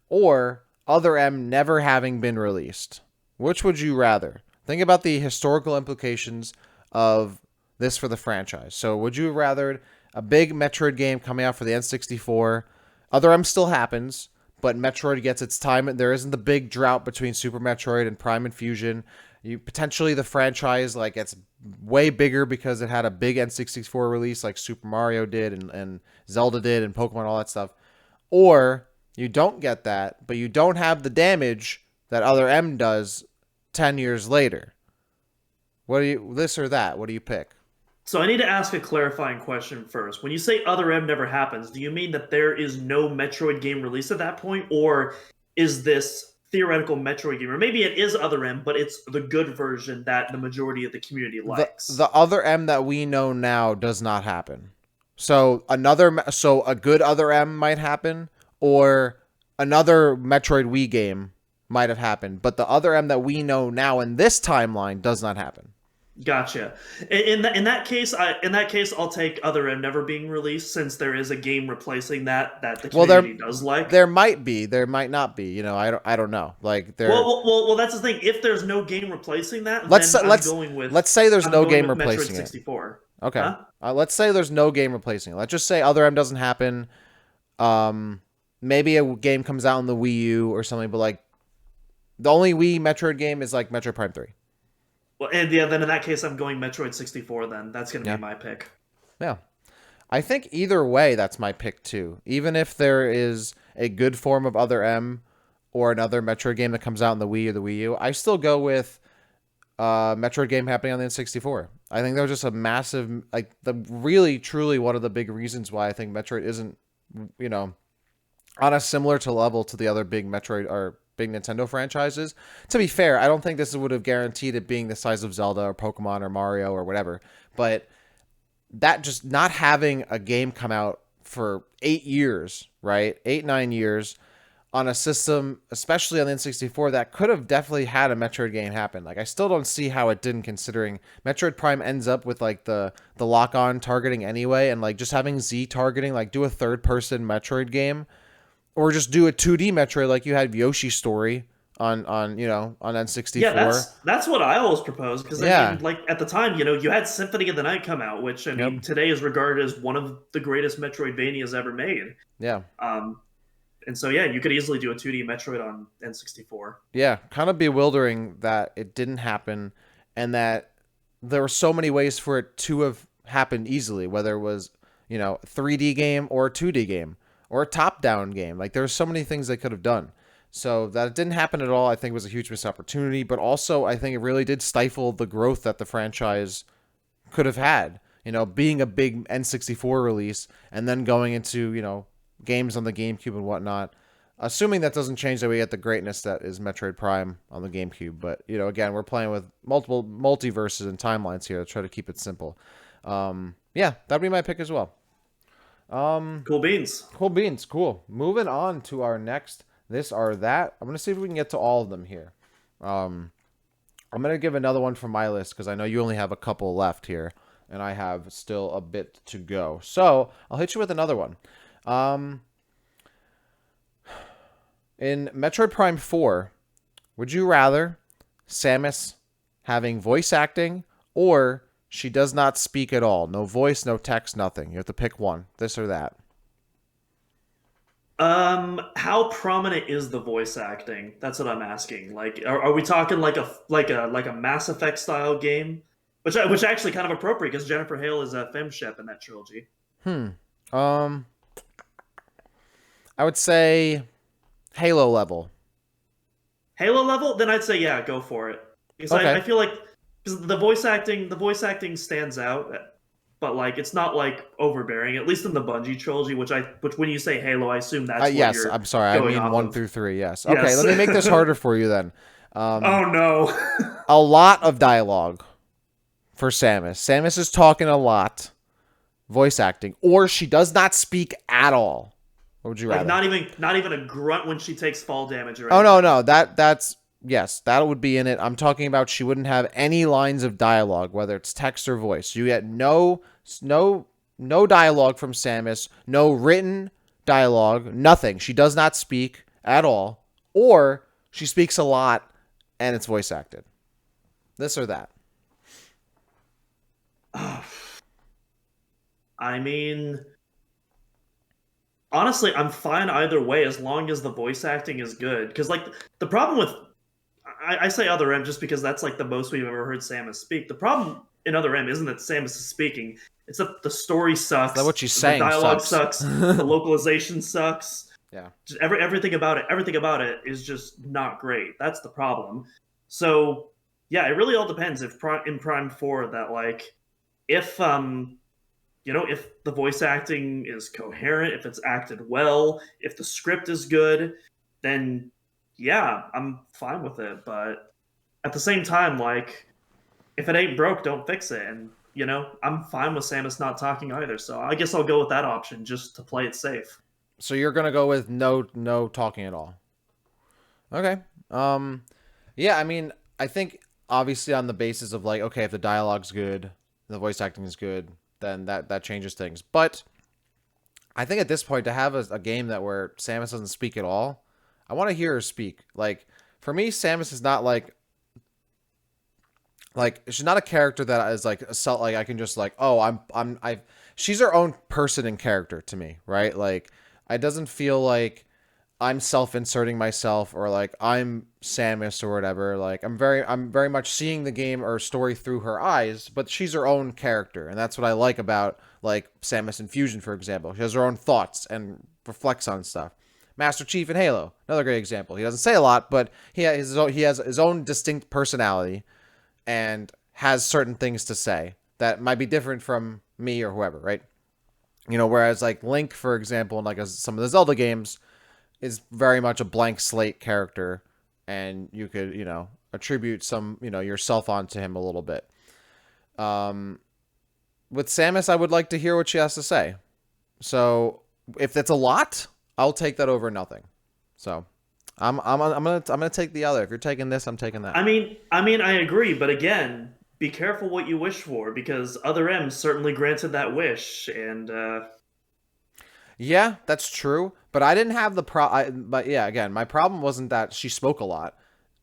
or Other M never having been released? Which would you rather? Think about the historical implications of this for the franchise. So would you rather a big Metroid game coming out for the N64? Other M still happens, but Metroid gets its time. There isn't the big drought between Super Metroid and Prime and Fusion. You potentially the franchise like gets way bigger because it had a big N64 release like Super Mario did and Zelda did and Pokemon, all that stuff. Or you don't get that, but you don't have the damage that Other M does 10 years later. What do you, this or that? What do you pick? So I need to ask a clarifying question first. When you say Other M never happens, do you mean that there is no Metroid game released at that point? Or is this theoretical Metroid game? Or maybe it is Other M, but it's the good version that the majority of the community likes. The Other M that we know now does not happen. So a good Other M might happen, or another Metroid Wii game might have happened, but the Other M that we know now in this timeline does not happen. Gotcha. In that case, I'll take Other M never being released, since there is a game replacing that the community does like. There might be, there might not be. You know, I don't know. Like there. Well, that's the thing. If there's no game replacing that, let's say there's no game replacing Metroid 64. It. Okay. Huh? Let's say there's no game replacing it. Let's just say Other M doesn't happen. Maybe a game comes out on the Wii U or something, but like the only Wii Metroid game is like Metroid Prime 3. Well, and yeah, then in that case, I'm going Metroid 64. Then that's going to be my pick. Yeah, I think either way, that's my pick too. Even if there is a good form of Other M or another Metroid game that comes out on the Wii or the Wii U, I still go with Metroid game happening on the N64. I think that was just a massive, like really, truly one of the big reasons why I think Metroid isn't, you know, on a similar to level to the other big Metroid or big Nintendo franchises. To be fair, I don't think this would have guaranteed it being the size of Zelda or Pokemon or Mario or whatever, but that just not having a game come out for 8 years, right? 8-9 years on a system, especially on the N64, that could have definitely had a Metroid game happen. Like, I still don't see how it didn't, considering Metroid Prime ends up with like the lock-on targeting anyway, and like just having Z targeting, like do a third-person Metroid game. Or just do a 2D Metroid like you had Yoshi's Story on N64. Yeah, that's what I always proposed, because I mean, like at the time, you had Symphony of the Night come out, which I mean today is regarded as one of the greatest Metroidvanias ever made. Yeah. And so you could easily do a 2D Metroid on N64. Yeah, kind of bewildering that it didn't happen, and that there were so many ways for it to have happened easily, whether it was a 3D game or a 2D game. Or a top-down game. Like, there's so many things they could have done. So that it didn't happen at all, I think, was a huge missed opportunity. But also, I think it really did stifle the growth that the franchise could have had. Being a big N64 release and then going into, games on the GameCube and whatnot. Assuming that doesn't change that we get the greatness that is Metroid Prime on the GameCube. But, again, we're playing with multiple multiverses and timelines here to try to keep it simple. That'd be my pick as well. Cool beans. Cool. Moving on to our next this or that. I'm gonna see if we can get to all of them here. I'm gonna give another one from my list because I know you only have a couple left here, and I have still a bit to go. So I'll hit you with another one. In Metroid Prime 4, would you rather Samus having voice acting or she does not speak at all? No voice, no text, nothing. You have to pick one. This or that. How prominent is the voice acting? That's what I'm asking. Like, are we talking like a Mass Effect style game? Which actually kind of appropriate because Jennifer Hale is a femshep in that trilogy. I would say Halo level. Halo level? Then I'd say go for it. Because I feel like because the voice acting stands out, but like it's not like overbearing. At least in the Bungie trilogy, which when you say Halo, I assume that's yes. What you're I'm sorry. I mean 1 through 3. Yes. Okay. Yes. Let me make this harder for you then. Oh no. A lot of dialogue for Samus. Samus is talking a lot, voice acting, or she does not speak at all. What would you rather? Not even a grunt when she takes fall damage or anything. Oh no. That's. Yes, that would be in it. I'm talking about she wouldn't have any lines of dialogue, whether it's text or voice. You get no dialogue from Samus, no written dialogue, nothing. She does not speak at all, or she speaks a lot and it's voice acted. This or that. I mean, honestly, I'm fine either way as long as the voice acting is good. Because like the problem with I say Other M just because that's like the most we've ever heard Samus speak. The problem in Other M isn't that Samus is speaking; it's that the story Is that sucks, what she's the saying dialogue sucks? sucks, the localization sucks. Yeah. Just everything about it is just not great. That's the problem. So yeah, it really all depends. If in Prime 4 that like if if the voice acting is coherent, if it's acted well, if the script is good, then yeah, I'm fine with it. But at the same time, like, if it ain't broke, don't fix it. And, I'm fine with Samus not talking either. So I guess I'll go with that option just to play it safe. So you're gonna go with no talking at all. Okay. Yeah, I mean, I think obviously on the basis of like, okay, if the dialogue's good, the voice acting is good, then that changes things. But I think at this point to have a game that where Samus doesn't speak at all, I want to hear her speak. Like for me, Samus is not like she's not a character that is like like I can just like, oh, I she's her own person and character to me, right? Like it doesn't feel like I'm self-inserting myself or like I'm Samus or whatever. Like I'm very much seeing the game or story through her eyes, but she's her own character, and that's what I like about like Samus in Fusion, for example. She has her own thoughts and reflects on stuff. Master Chief in Halo, another great example. He doesn't say a lot, but he has his own distinct personality and has certain things to say that might be different from me or whoever, right? Whereas like Link, for example, in like some of the Zelda games, is very much a blank slate character, and you could, attribute some, yourself onto him a little bit. With Samus, I would like to hear what she has to say. So if that's a lot, I'll take that over nothing. So I'm gonna take the other. If you're taking this, I'm taking that. I mean, I agree, but again, be careful what you wish for because Other M certainly granted that wish, and yeah, that's true. But I didn't have but yeah, again, my problem wasn't that she spoke a lot.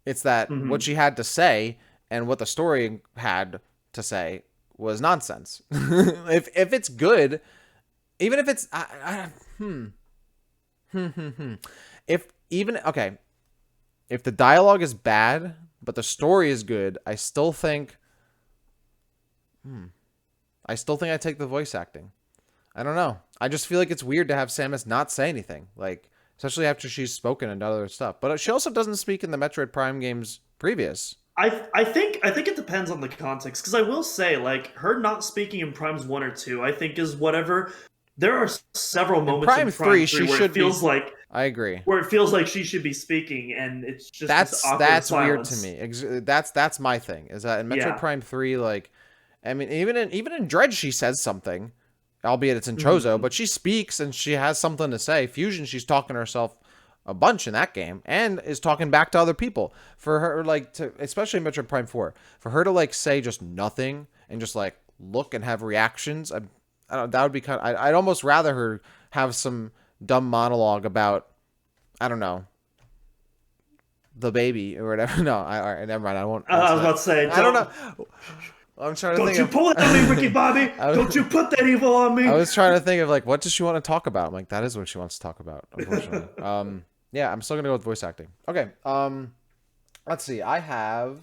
It's that what she had to say and what the story had to say was nonsense. If it's good, even if it's if even okay, if the dialogue is bad but the story is good, I still think I take the voice acting. I don't know. I just feel like it's weird to have Samus not say anything, like especially after she's spoken and other stuff. But she also doesn't speak in the Metroid Prime games previous. I think it depends on the context because I will say like her not speaking in Primes 1 or 2 I think is whatever. There are several moments in Prime 3 she where should it feels like I agree. Where it feels like she should be speaking, and it's just that's weird silence. to me. That's my thing. Is that in Metroid Prime 3, like, I mean, even in Dredge, she says something, albeit it's in Chozo, but she speaks and she has something to say. Fusion, she's talking to herself a bunch in that game and is talking back to other people. For her, like, especially in Metroid Prime 4, for her to like say just nothing and just like look and have reactions, I don't, that would be kind of, I'd almost rather her have some dumb monologue about, I don't know, the baby or whatever. No, all right, never mind. I won't. I was about to say, I don't know. I'm trying to think. Don't you pull it on me, Ricky Bobby. Don't you put that evil on me. I was trying to think of like, what does she want to talk about? I'm like, that is what she wants to talk about, unfortunately. Yeah, I'm still gonna go with voice acting. Okay. Let's see. I have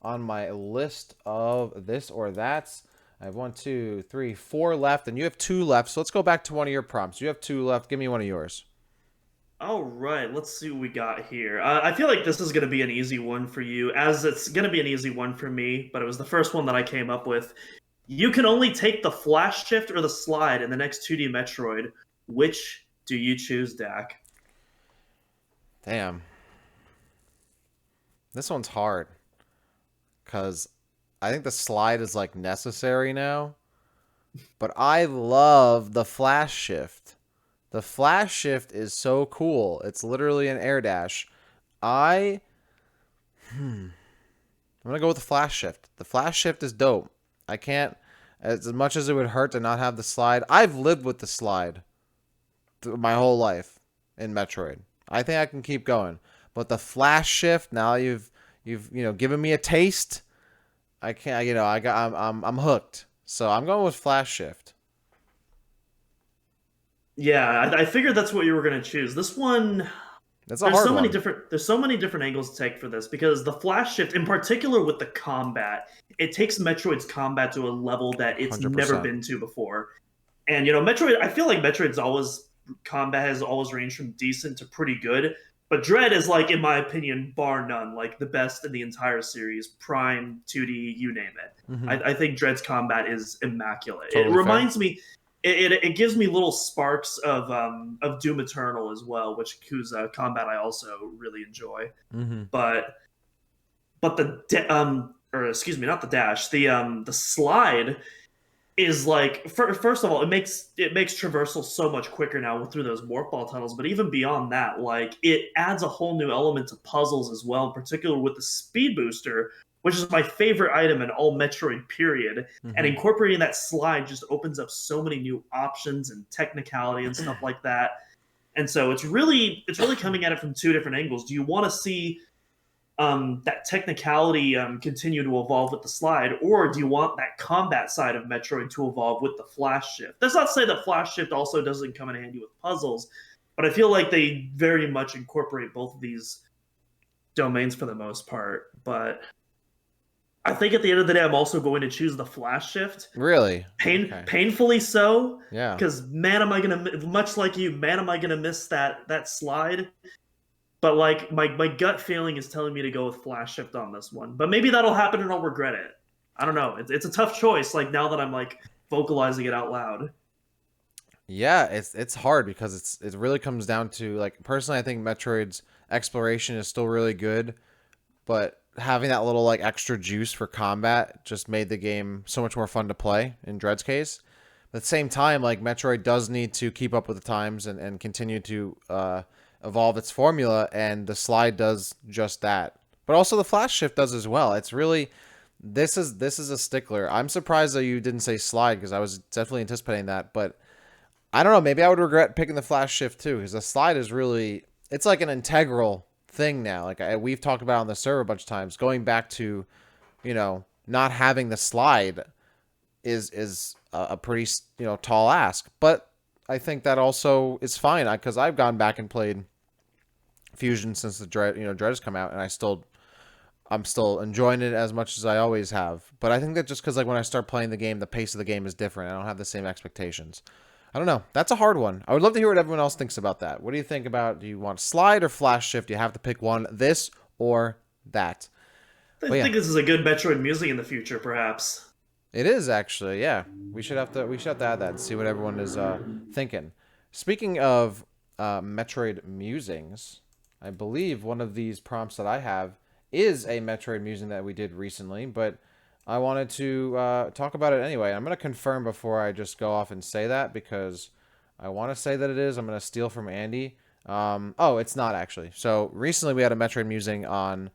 on my list of this or that's. I have 1, 2, 3, 4 left, and you have 2 left. So let's go back to one of your prompts. You have 2 left. Give me one of yours. All right, let's see what we got here. I feel like this is going to be an easy one for you, as it's going to be an easy one for me, but it was the first one that I came up with. You can only take the flash shift or the slide in the next 2D Metroid. Which do you choose, Dak? Damn. This one's hard. Because I think the slide is like necessary now. But I love the flash shift. The flash shift is so cool. It's literally an air dash. I'm going to go with the flash shift. The flash shift is dope. I can't, as much as it would hurt to not have the slide. I've lived with the slide my whole life in Metroid. I think I can keep going. But the flash shift, now you've given me a taste. I can't, I'm hooked. So I'm going with flash shift. Yeah, I figured that's what you were gonna choose. This one, That's a hard one. there's so many different angles to take for this because the flash shift, in particular with the combat, it takes Metroid's combat to a level that it's never 100%. been to before. And Metroid, I feel like Metroid's always combat has always ranged from decent to pretty good. But Dread is like, in my opinion, bar none, like the best in the entire series. Prime, 2D, you name it. Mm-hmm. I think Dread's combat is immaculate. Totally It fair. reminds me, it gives me little sparks of Doom Eternal as well, whose combat I also really enjoy. Mm-hmm. But or excuse me, not the dash, the slide is like, first of all, it makes traversal so much quicker now through those morph ball tunnels. But even beyond that, like it adds a whole new element to puzzles as well, in particular with the speed booster, which is my favorite item in all Metroid period. Mm-hmm. And incorporating that slide just opens up so many new options and technicality and stuff like that. And so it's really coming at it from two different angles. Do you want to see that technicality continue to evolve with the slide, or do you want that combat side of Metroid to evolve with the flash shift? That's not to say that flash shift also doesn't come in handy with puzzles, but I feel like they very much incorporate both of these domains for the most part. But I think at the end of the day, I'm also going to choose the flash shift. Really? Okay. Painfully so. Yeah. Because man, am I gonna, much like you, man, am I gonna miss that slide? But like my gut feeling is telling me to go with flash shift on this one. But maybe that'll happen and I'll regret it. I don't know. It's a tough choice. Like now that I'm like vocalizing it out loud. Yeah, it's hard because it really comes down to, like, personally I think Metroid's exploration is still really good, but having that little like extra juice for combat just made the game so much more fun to play in Dread's case. But at the same time, like, Metroid does need to keep up with the times and continue to evolve its formula, and the slide does just that. But also the flash shift does as well. It's really, this is a stickler. I'm surprised that you didn't say slide, because I was definitely anticipating that, but I don't know, maybe I would regret picking the flash shift too, because the slide is really, it's like an integral thing now. Like we've talked about on the server a bunch of times, going back to, not having the slide is a pretty, tall ask. But I think that also is fine, because I've gone back and played Fusion since the Dread has come out, and I'm still enjoying it as much as I always have. But I think that just because, like, when I start playing the game, the pace of the game is different. I don't have the same expectations. I don't know. That's a hard one. I would love to hear what everyone else thinks about that. What do you think about, do you want slide or flash shift? You have to pick one, this or that. I think this is a good Metroid music in the future, perhaps. It is, actually, yeah. We should have to add that and see what everyone is thinking. Speaking of Metroid musings, I believe one of these prompts that I have is a Metroid musing that we did recently, but I wanted to talk about it anyway. I'm going to confirm before I just go off and say that, because I want to say that it is. I'm going to steal from Andy. Oh, it's not, actually. So recently we had a Metroid musing on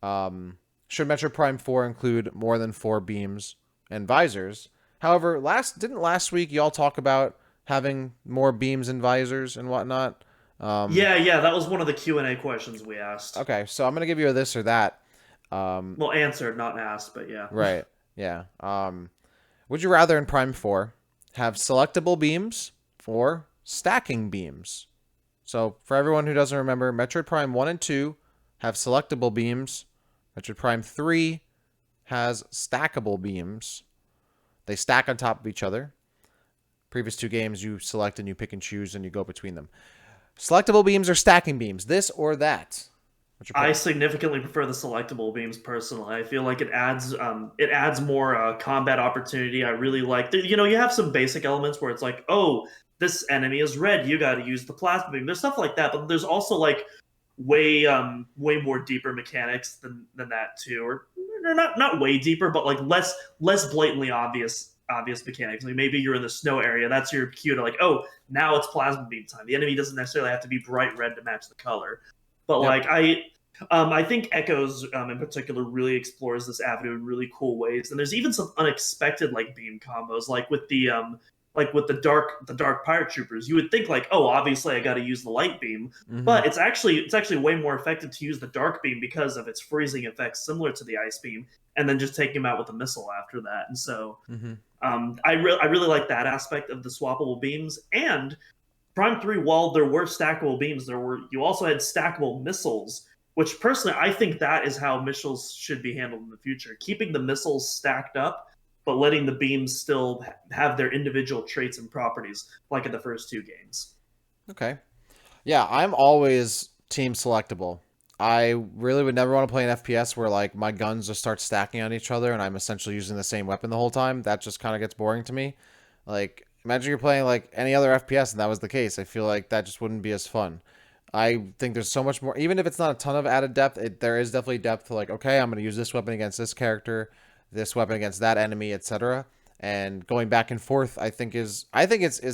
should Metroid Prime 4 include more than 4 beams and visors. However, didn't last week y'all talk about having more beams and visors and whatnot? Yeah, that was one of the Q&A questions we asked. Okay, so I'm going to give you a this or that. Well, answered, not asked, but yeah. Right, yeah. Would you rather in Prime 4 have selectable beams or stacking beams? So for everyone who doesn't remember, Metroid Prime 1 and 2 have selectable beams. Metroid Prime 3 has stackable beams. They stack on top of each other. Previous 2 games, you select and you pick and choose and you go between them. Selectable beams or stacking beams, this or that? I significantly prefer the selectable beams personally. I feel like it adds more combat opportunity. I really like, you have some basic elements where it's like, oh, this enemy is red, you got to use the plasma beam. There's stuff like that, but there's also like way more deeper mechanics than that too, or not way deeper, but like less blatantly obvious mechanics. Like maybe you're in the snow area, that's your cue to like, oh, now it's plasma beam time. The enemy doesn't necessarily have to be bright red to match the color. But like I think Echoes in particular really explores this avenue in really cool ways, and there's even some unexpected like beam combos, like with the like with the dark pirate troopers, you would think like, oh, obviously I got to use the light beam, Mm-hmm. but it's actually way more effective to use the dark beam because of its freezing effects similar to the ice beam, and then just take him out with a missile after that. And so Mm-hmm. I really like that aspect of the swappable beams. And Prime 3, while there were stackable beams, you also had stackable missiles, which personally I think that is how missiles should be handled in the future. Keeping the missiles stacked up, but letting the beams still have their individual traits and properties, like in the first two games. Okay. Yeah, I'm always team selectable. I really would never want to play an FPS where like my guns just start stacking on each other and I'm essentially using the same weapon the whole time. That just kind of gets boring to me. Like imagine you're playing like any other FPS and that was the case. I feel like that just wouldn't be as fun. I think there's so much more, even if it's not a ton of added depth, there is definitely depth to like, okay, I'm going to use this weapon against this character, this weapon against that enemy, etc. And going back and forth, I think it's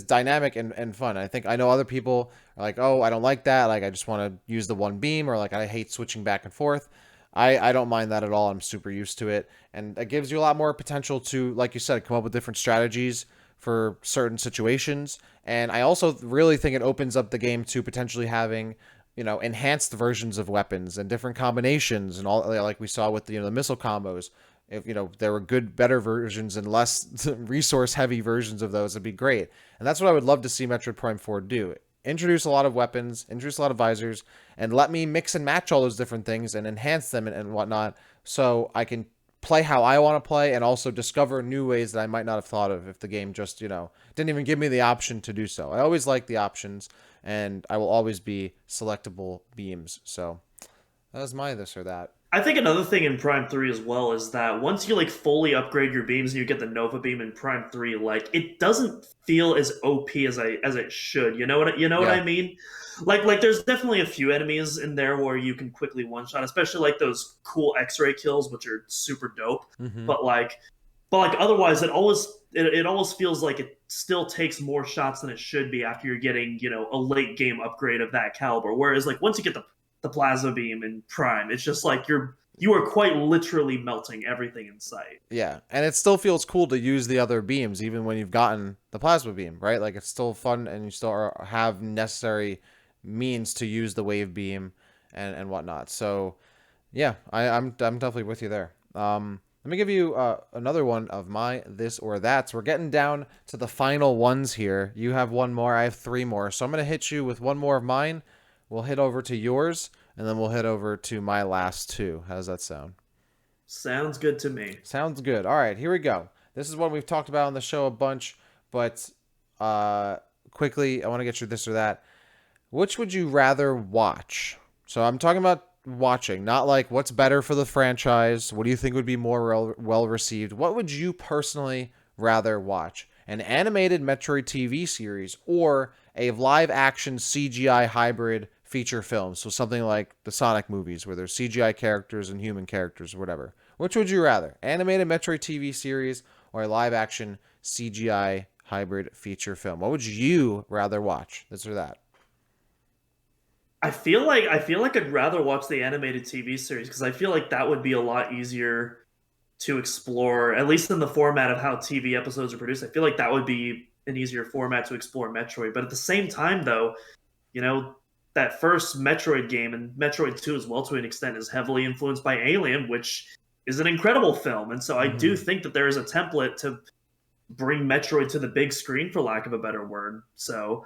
dynamic and fun. I know other people are like, oh, I don't like that. Like I just want to use the one beam, or like I hate switching back and forth. I don't mind that at all. I'm super used to it. And it gives you a lot more potential to, like you said, come up with different strategies for certain situations. And I also really think it opens up the game to potentially having, enhanced versions of weapons and different combinations and all, like we saw with the missile combos. If there were better versions and less resource heavy versions of those, it'd be great. And that's what I would love to see Metroid Prime 4 do. Introduce a lot of weapons, introduce a lot of visors, and let me mix and match all those different things and enhance them and whatnot, so I can play how I want to play and also discover new ways that I might not have thought of if the game just, didn't even give me the option to do so. I always like the options, and I will always be selectable beams. So that was my this or that. I think another thing in Prime 3 as well is that once you like fully upgrade your beams and you get the Nova beam in Prime 3, like it doesn't feel as OP as it should. You know what Yeah. I mean? Like there's definitely a few enemies in there where you can quickly one shot, especially like those cool X-ray kills, which are super dope. Mm-hmm. But like otherwise it always feels like it still takes more shots than it should be after you're getting, a late game upgrade of that caliber. Whereas like once you get the plasma beam in Prime, it's just like you are quite literally melting everything in sight. Yeah, and it still feels cool to use the other beams even when you've gotten the plasma beam, right? Like it's still fun, and you still have necessary means to use the wave beam and whatnot. So yeah, I'm definitely with you there. Let me give you another one of my this or that's. We're getting down to the final ones here. You have one more, I have three more. So I'm gonna hit you with one more of mine. We'll hit over to yours, and then we'll head over to my last two. How does that sound? Sounds good to me. Sounds good. All right, here we go. This is one we've talked about on the show a bunch, but quickly, I want to get you this or that. Which would you rather watch? So I'm talking about watching, not like what's better for the franchise. What do you think would be more well received? What would you personally rather watch? An animated Metroid TV series or a live action CGI hybrid feature film? So something like the Sonic movies where there's CGI characters and human characters or whatever. Which would you rather? Animated Metroid TV series or a live action CGI hybrid feature film? What would you rather watch? This or that? I feel like I'd rather watch the animated TV series because I feel like that would be a lot easier to explore, at least in the format of how TV episodes are produced. I feel like that would be an easier format to explore Metroid. But at the same time, though, you know, that first Metroid game and Metroid 2 as well, to an extent, is heavily influenced by Alien, which is an incredible film. And so I do Mm-hmm. think that there is a template to bring Metroid to the big screen, for lack of a better word. So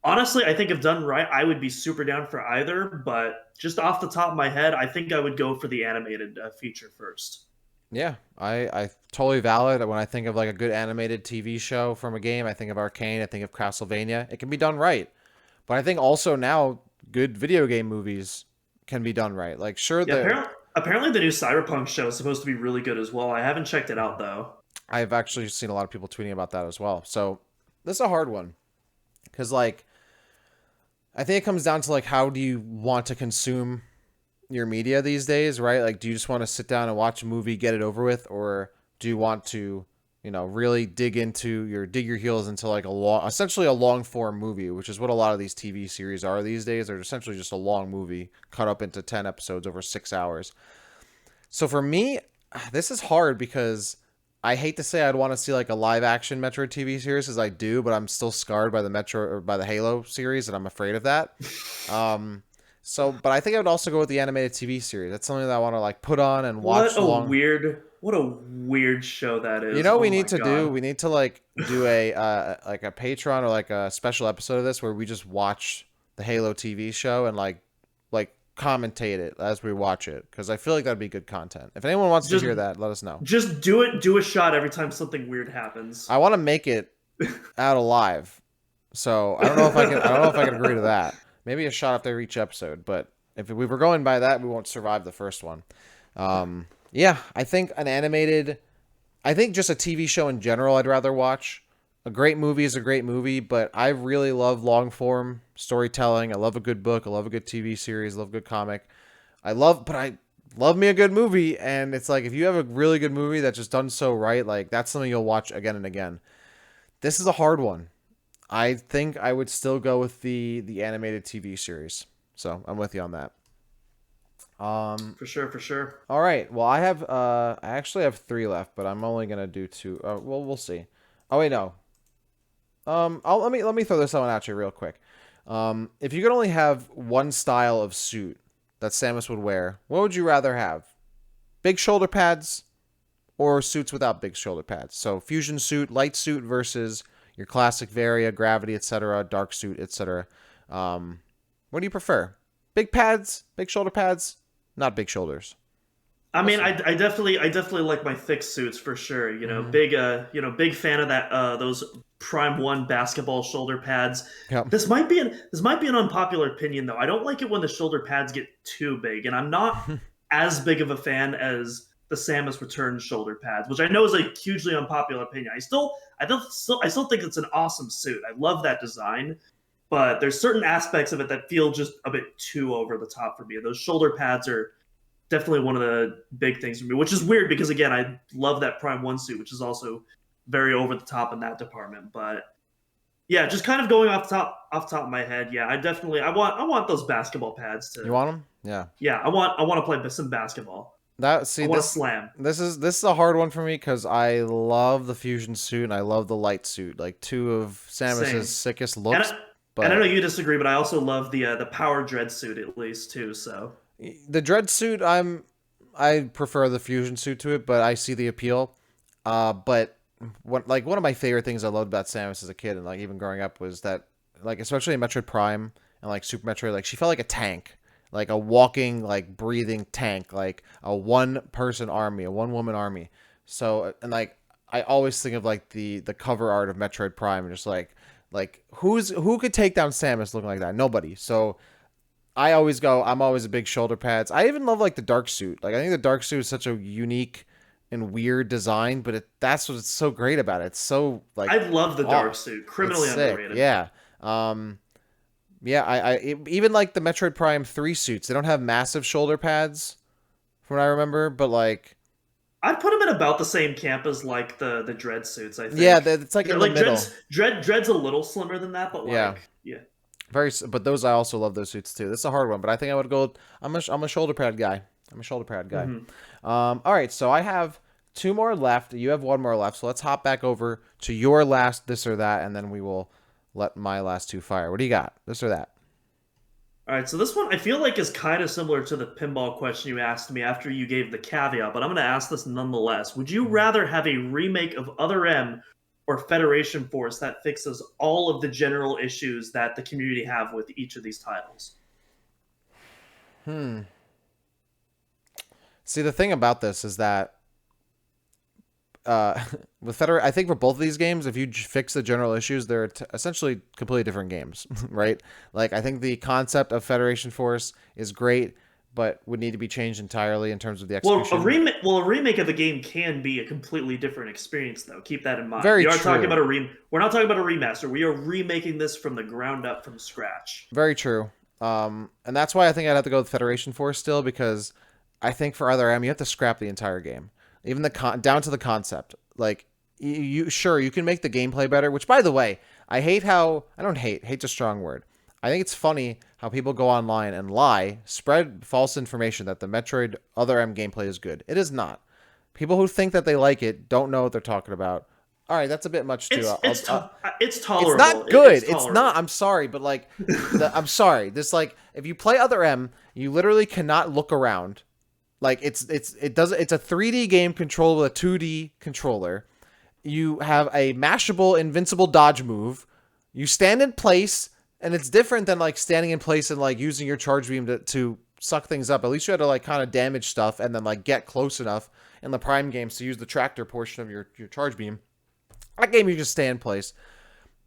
honestly, I think if done right, I would be super down for either. But just off the top of my head, I think I would go for the animated feature first. Yeah, I totally valid. When I think of like a good animated TV show from a game, I think of Arcane, I think of Castlevania. It can be done right. But I think also now good video game movies can be done right. Like sure Yeah, the apparently the new Cyberpunk show is supposed to be really good as well. I haven't checked it out though. I've actually seen a lot of people tweeting about that as well. So this is a hard one because like I think it comes down to like how do you want to consume your media these days, right? Like do you just want to sit down and watch a movie, get it over with, or do you want to, really dig your heels into like essentially a long form movie, which is what a lot of these TV series are these days. They're essentially just a long movie cut up into 10 episodes over 6 hours. So for me, this is hard because I hate to say I'd want to see like a live action Metroid TV series, as I do, but I'm still scarred by the Metro or by the Halo series, and I'm afraid of that. Um, but I think I would also go with the animated TV series. That's something that I want to like put on and watch along. What a weird show that You is. know, what Oh we my need to do. god. We need to like do a like a Patreon or like a special episode of this where we just watch the Halo TV show and like commentate it as we watch it, because I feel like that'd be good content. If anyone wants to Just hear that, let us know. just do it. Do a shot every time something weird happens. I want to make it out alive, so I don't know if I can. I don't know if I can agree to that. Maybe a shot after each episode, but if we were going by that, we won't survive the first one. Yeah, I think an animated. I think just a TV show in general I'd rather watch. A great movie is a great movie, but I really love long form storytelling. I love a good book. I love a good TV series. I love a good comic. I love me a good movie. And it's like, if you have a really good movie that's just done so right, like that's something you'll watch again and again. This is a hard one. I think I would still go with the animated TV series. So I'm with you on that. For sure, for sure. All right. Well, I actually have 3 left, but I'm only gonna do 2. Well, we'll see. Oh wait, no. Let me throw this one at you real quick. If you could only have one style of suit that Samus would wear, what would you rather have? Big shoulder pads or suits without big shoulder pads? So fusion suit, light suit versus your classic Varia, gravity, etc., dark suit, etc. What do you prefer? Big pads, big shoulder pads, not big shoulders. I mean, I definitely like my thick suits for sure. Big fan of that. Those Prime One basketball shoulder pads. Yep. This might be an unpopular opinion though. I don't like it when the shoulder pads get too big, and I'm not as big of a fan as the Samus Return shoulder pads, which I know is a hugely unpopular opinion. I still think it's an awesome suit. I love that design, but there's certain aspects of it that feel just a bit too over the top for me. Those shoulder pads are definitely one of the big things for me, which is weird because again, I love that Prime One suit, which is also very over the top in that department. But yeah, just kind of going off top of my head, yeah, I want those basketball pads to. You want them? Yeah. Yeah, I want to play some basketball. I want to slam. This is a hard one for me because I love the fusion suit and I love the light suit, like 2 of Samus's Same. sickest looks. And I know you disagree, but I also love the power dread suit at least too. So the dread suit, I prefer the fusion suit to it, but I see the appeal. But one of my favorite things I loved about Samus as a kid and like even growing up was that, like, especially in Metroid Prime and like Super Metroid, like she felt like a tank, like a walking, like breathing tank, like a 1-person army, a 1-woman army. So, and like I always think of like the cover art of Metroid Prime and just like who could take down Samus looking like that? Nobody. So I'm always a big shoulder pads. I even love like the dark suit. Like I think the dark suit is such a unique and weird design, but that's what's so great about it. It's so like I love the dark suit, criminally underrated. Yeah. Even like the Metroid Prime 3 suits, they don't have massive shoulder pads from what I remember, but like I'd put them in about the same camp as like the dread suits. I think. Yeah, it's like in the middle. Dread's a little slimmer than that, but like yeah. But those I also love those suits too. This is a hard one, but I think I would go. I'm a shoulder pad guy. Mm-hmm. All right, so I have 2 more left. You have 1 more left. So let's hop back over to your last this or that, and then we will let my last 2 fire. What do you got? This or that? All right, so this one I feel like is kind of similar to the pinball question you asked me after you gave the caveat, but I'm going to ask this nonetheless. Would you rather have a remake of Other M or Federation Force that fixes all of the general issues that the community have with each of these titles? See, the thing about this is that I think for both of these games, if you fix the general issues, they're essentially completely different games, right? Like, I think the concept of Federation Force is great, but would need to be changed entirely in terms of the execution. A remake of a game can be a completely different experience, though. Keep that in mind. Very true. We're not talking about a remaster. We are remaking this from the ground up, from scratch. Very true. And that's why I think I'd have to go with Federation Force still, because I think for Other M, you have to scrap the entire game. Even down to the concept. Like, you can make the gameplay better, which, by the way, hate's a strong word. I think it's funny how people go online and spread false information that the Metroid Other M gameplay is good. It is not. People who think that they like it don't know what they're talking about. All right, that's a bit much too. It's It's tolerable. not good. It's It's tolerable. not. I'm sorry, but like, I'm sorry. This like, if you play Other M, you literally cannot look around. Like it does. It's a 3D game controlled with a 2D controller. You have a mashable invincible dodge move. You stand in place, and it's different than like standing in place and like using your charge beam to suck things up. At least you had to like kind of damage stuff and then like get close enough in the prime games to use the tractor portion of your charge beam. That game you just stay in place.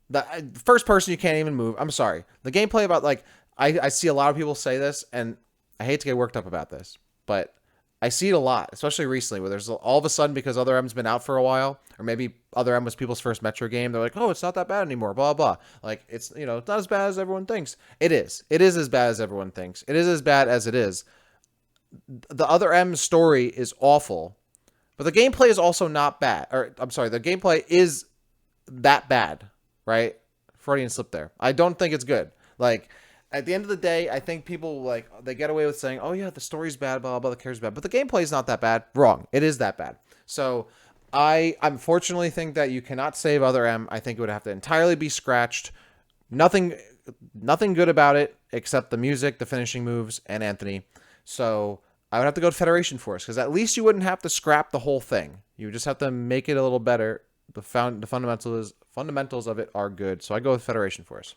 The first person you can't even move. I'm sorry. The gameplay about like I see a lot of people say this, and I hate to get worked up about this, but I see it a lot, especially recently, where there's all of a sudden, because Other M's been out for a while, or maybe Other M was people's first Metro game, they're like, oh, it's not that bad anymore, blah, blah. Like, it's, it's not as bad as everyone thinks. It is. It is as bad as everyone thinks. It is as bad as it is. The Other M story is awful, but the gameplay is also not bad. Or, I'm sorry, the gameplay is that bad, right? Freudian slip there. I don't think it's good. Like, at the end of the day, I think people like they get away with saying, "Oh yeah, the story's bad, blah blah, the character's bad," but the gameplay is not that bad. Wrong. It is that bad. So I unfortunately think that you cannot save Other M. I think it would have to entirely be scratched. Nothing good about it except the music, the finishing moves, and Anthony. So I would have to go to Federation Force because at least you wouldn't have to scrap the whole thing. You just have to make it a little better. The fundamentals of it are good. So I go with Federation Force.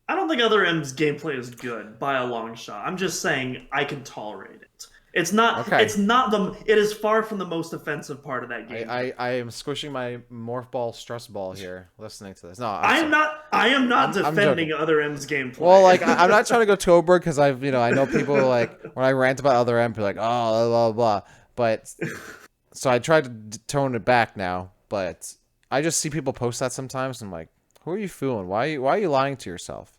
I don't think Other M's gameplay is good by a long shot. I'm just saying I can tolerate it. It's not. Okay. It's not the. It is far from the most offensive part of that game. I am squishing my morph ball stress ball here listening to this. No, I am not. I am not defending Other M's gameplay. Well, like I'm not trying to go Toberg because I know people like when I rant about Other M, people are like, oh, blah blah blah. But so I tried to tone it back now, but I just see people post that sometimes. And I'm like, who are you fooling? Why are you lying to yourself?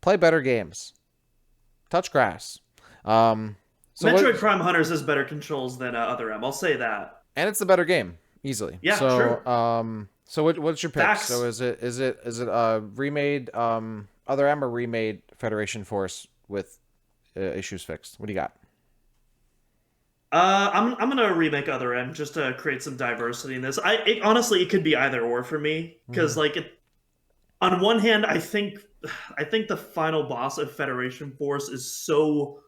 Play better games. Touch grass. Metroid Prime Hunters has better controls than Other M. I'll say that. And it's the better game, easily. Yeah, true. So what's your pick? Facts. So is it remade Other M or remade Federation Force with issues fixed? What do you got? I'm gonna remake Other M just to create some diversity in this. Honestly, it could be either or for me because on one hand, I think the final boss of Federation Force is so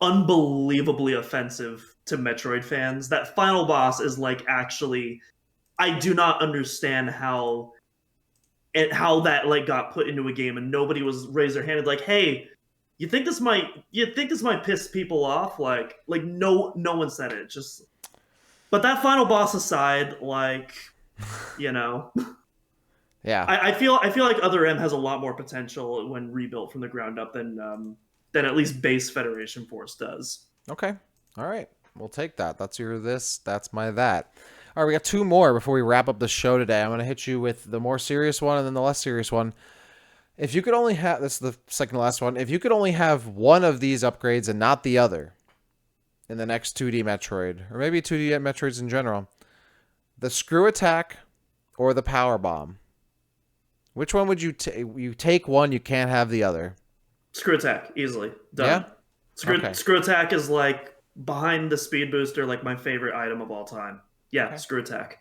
unbelievably offensive to Metroid fans. That final boss is like actually, I do not understand how that like got put into a game and nobody was raised their hand and like, hey, you think this might piss people off? Like no one said it. Just, but that final boss aside, like, Yeah, I feel like Other M has a lot more potential when rebuilt from the ground up than at least base Federation Force does. Okay. All right. We'll take that. That's your this. That's my that. All right. We got two more before we wrap up the show today. I'm going to hit you with the more serious one and then the less serious one. If you could only have, this is the second to last one. If you could only have one of these upgrades and not the other in the next 2D Metroid, or maybe 2D Metroids in general, the screw attack or the power bomb, which one would you take? You take one, you can't have the other. Screw attack, easily. Done. Yeah? Screw attack is like behind the speed booster, like my favorite item of all time. Yeah, okay. Screw attack.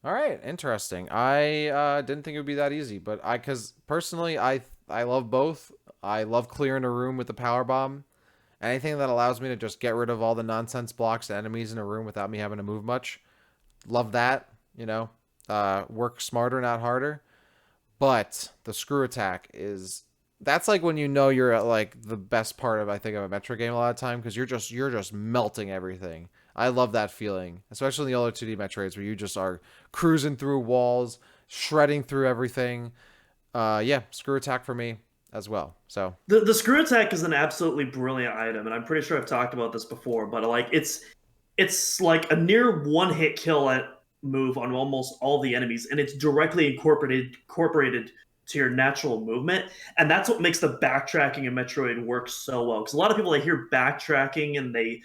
All right, interesting. I didn't think it would be that easy, but because personally, I love both. I love clearing a room with the power bomb. Anything that allows me to just get rid of all the nonsense blocks and enemies in a room without me having to move much. Love that. Work smarter, not harder. But the screw attack that's like when you're at like the best part of I think of a Metro game a lot of time because you're just melting everything. I love that feeling, especially in the older 2D Metroids where you just are cruising through walls, shredding through everything. Screw attack for me as well. So the screw attack is an absolutely brilliant item, and I'm pretty sure I've talked about this before, but like it's like a near one hit kill move on almost all the enemies, and it's directly incorporated to your natural movement, and that's what makes the backtracking in Metroid work so well. Because a lot of people, they hear backtracking and they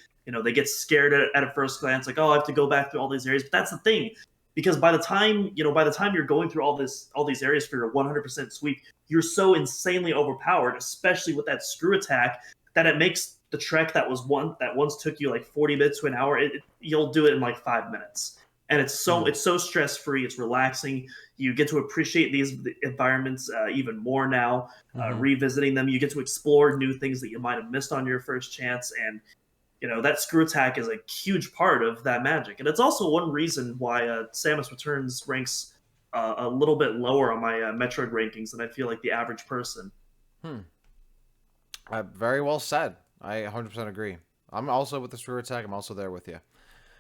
get scared at a first glance, like, oh, I have to go back through all these areas. But that's the thing, because by the time you're going through all these areas for your 100% sweep, you're so insanely overpowered, especially with that screw attack, that it makes the trek that once took you like 40 minutes to an hour, you'll do it in like 5 minutes. And it's so stress free. It's relaxing. You get to appreciate these environments even more now. Revisiting them, you get to explore new things that you might have missed on your first chance, and that screw attack is a huge part of that magic. And it's also one reason why Samus Returns ranks a little bit lower on my Metroid rankings than I feel like the average person. Very well said. I 100% agree. I'm also with the screw attack. I'm also there with you.